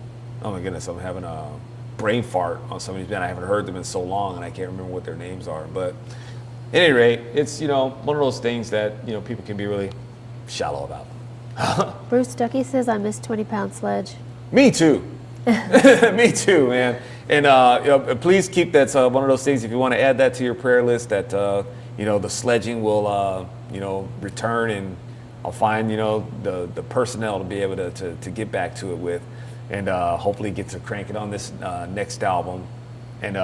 oh my goodness, I'm having a brain fart on some of these bands. I haven't heard them in so long and I can't remember what their names are. But at any rate, it's one of those things that people can be really shallow about. Bruce Ducky says, I miss 20-pound sledge. Me too. Me too, man. And please keep that one of those things. If you want to add that to your prayer list, that the sledging will return, and I'll find the personnel to be able to get back to it with, and hopefully get to crank it on this next album, and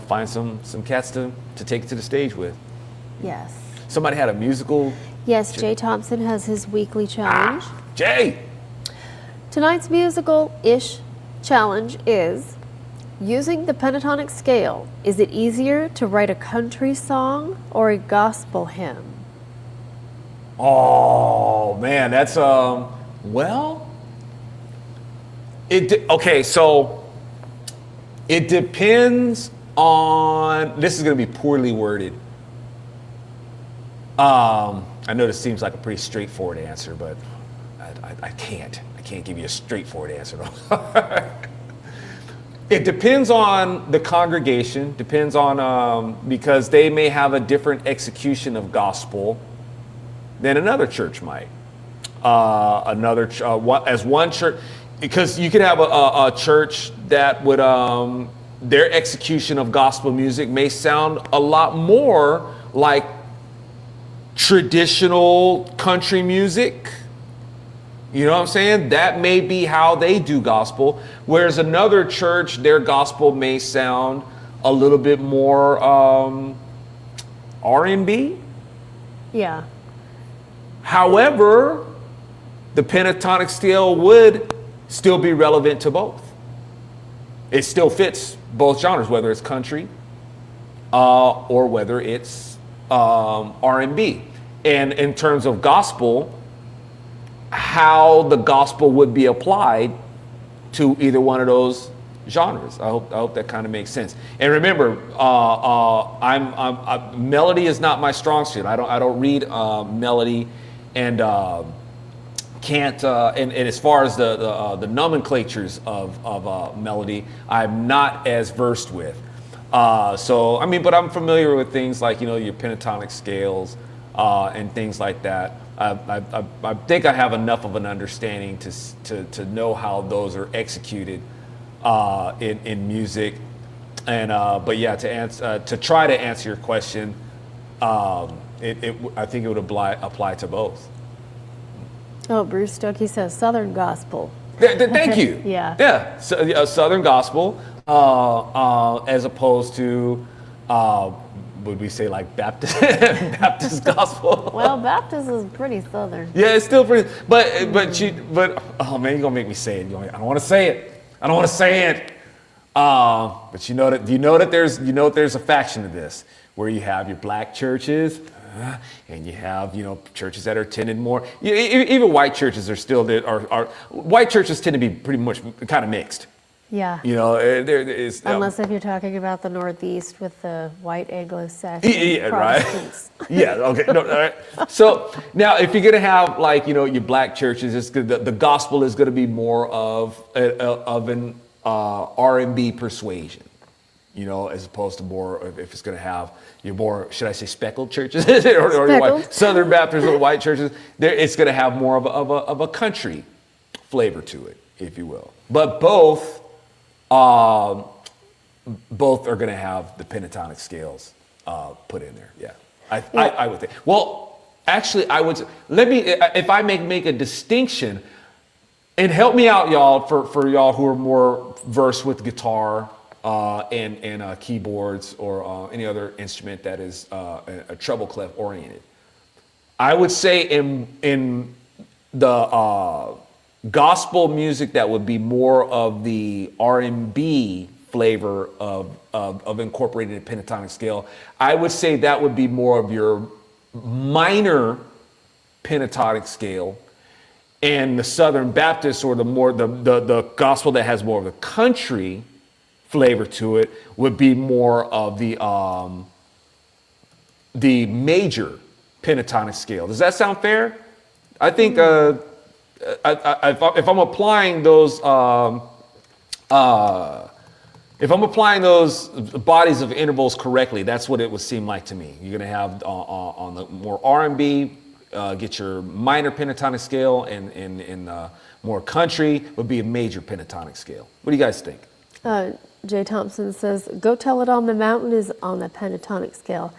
find some cats to take it to the stage with. Yes. Somebody had a musical. Yes, Jay Thompson has his weekly challenge. Jay. Tonight's musical-ish challenge is, using the pentatonic scale, is it easier to write a country song or a gospel hymn? Oh man, that's so it depends on, this is going to be poorly worded. I know this seems like a pretty straightforward answer, but I can't give you a straightforward answer. It depends on the congregation, depends on, because they may have a different execution of gospel than another church might. As one church, because you could have a church that would, their execution of gospel music may sound a lot more like traditional country music. You know what I'm saying? That may be how they do gospel. Whereas another church, their gospel may sound a little bit more, R&B. Yeah. However, the pentatonic scale would still be relevant to both. It still fits both genres, whether it's country or whether it's R&B. And in terms of gospel, how the gospel would be applied to either one of those genres. I hope that kind of makes sense. And remember, melody is not my strong suit. I don't read melody, and can't. And as far as the nomenclatures of melody, I'm not as versed with. So I mean, but I'm familiar with things like your pentatonic scales and things like that. I think I have enough of an understanding to know how those are executed in music, and but yeah, to try to answer your question, I think it would apply to both. Oh, Bruce Stokey says Southern gospel. Thank you. Yeah. So, Southern gospel, as opposed to. Would we say like Baptist Baptist gospel? Well, Baptist is pretty Southern. Yeah, it's still pretty. But oh man, you're gonna make me say it. I don't want to say it. But you know that there's a faction of this where you have your black churches, and you have churches that are tended more. Even white churches are still there. White churches tend to be pretty much kind of mixed. Yeah. There is. Unless if you're talking about the Northeast with the white Anglo-Saxon Protestants. Right. Yeah. Okay. No. All right. So now, if you're gonna have your black churches, it's good. The gospel is gonna be more of an R&B persuasion, as opposed to more if it's gonna have your more, should I say, speckled churches or white, Southern Baptist or white churches. It's gonna have more of a country flavor to it, if you will. But both are going to have the pentatonic scales put in there. Yeah, I would think. Well, actually, I would. If I make a distinction, and help me out, y'all, for y'all who are more versed with guitar and keyboards or any other instrument that is a treble clef oriented. I would say in the gospel music that would be more of the R&B flavor of incorporating a pentatonic scale, I would say that would be more of your minor pentatonic scale, and the Southern Baptist or the gospel that has more of the country flavor to it would be more of the major pentatonic scale. Does that sound fair? I think if I'm applying those bodies of intervals correctly, that's what it would seem like to me. You're gonna have on the more R&B, get your minor pentatonic scale, and more country would be a major pentatonic scale. What do you guys think? Jay Thompson says, "Go Tell It on the Mountain" is on the pentatonic scale.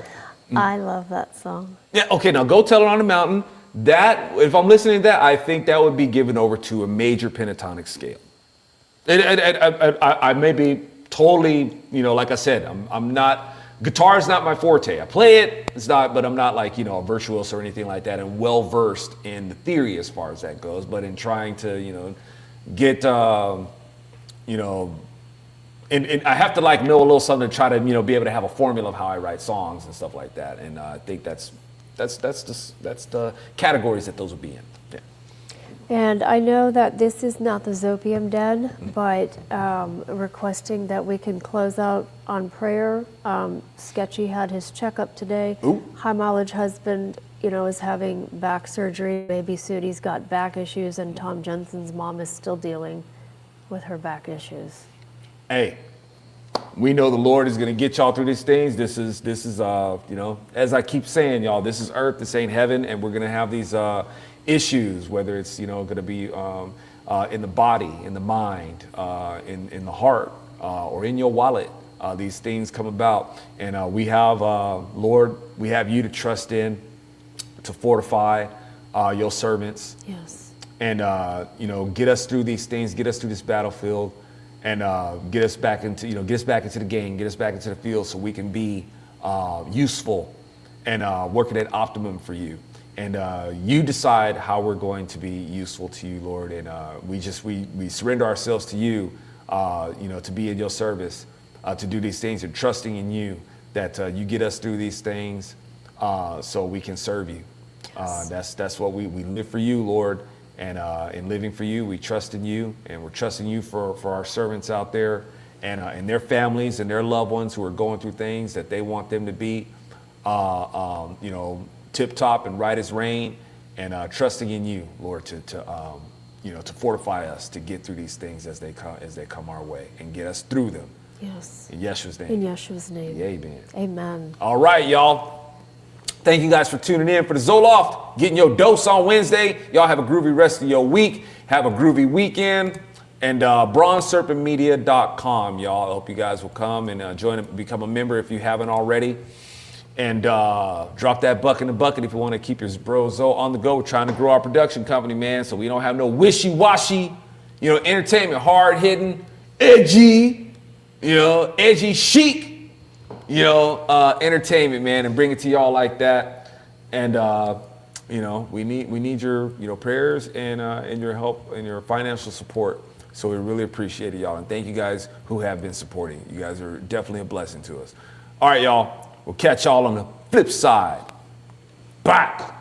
I love that song. Yeah. Okay. Now, "Go Tell It on the Mountain." That, if I'm listening to that, I think that would be given over to a major pentatonic scale. I may be totally, like I said, I'm not, guitar is not my forte. I play it, it's not, but I'm not like, a virtuoso or anything like that, and well versed in the theory as far as that goes. But in trying to, get, and I have to know a little something to try to, be able to have a formula of how I write songs and stuff like that. And I think that's the categories that those would be in. Yeah. And I know that this is not the Zopium Den, but requesting that we can close out on prayer. Sketchy had his checkup today. Ooh. High mileage husband, is having back surgery. Baby Sudi's got back issues, and Tom Jensen's mom is still dealing with her back issues. Hey, we know the Lord is going to get y'all through these things. This is as I keep saying, y'all, this is earth, this ain't heaven, and we're going to have these issues, whether it's, going to be in the body, in the mind, in the heart, or in your wallet. These things come about, and we have, Lord, we have you to trust in, to fortify your servants. Yes. And, get us through these things, get us through this battlefield. And get us back into the game, get us back into the field, so we can be useful and working at optimum for you. And you decide how we're going to be useful to you, Lord. And we surrender ourselves to you, to be in your service, to do these things, and trusting in you that you get us through these things so we can serve you. Yes. That's what we live for you, Lord. And in living for you, we trust in you, and we're trusting you for our servants out there and their families and their loved ones who are going through things that they want them to be, tip top and right as rain, and trusting in you, Lord, to fortify us to get through these things as they come our way and get us through them. Yes. In Yeshua's name. In Yeshua's name. Amen. Amen. All right, y'all. Thank you guys for tuning in for the Zoloft, getting your dose on Wednesday. Y'all have a groovy rest of your week. Have a groovy weekend. And bronzeserpentmedia.com, y'all. I hope you guys will come and join and become a member if you haven't already. And drop that buck in the bucket if you want to keep your brozo on the go. We're trying to grow our production company, man, so we don't have no wishy-washy, entertainment, hard-hitting, edgy, edgy chic, entertainment, man, and bring it to y'all like that. And we need your prayers and your help and your financial support. So we really appreciate it, y'all. And thank you guys who have been supporting. You guys are definitely a blessing to us. All right, y'all. We'll catch y'all on the flip side. Bye.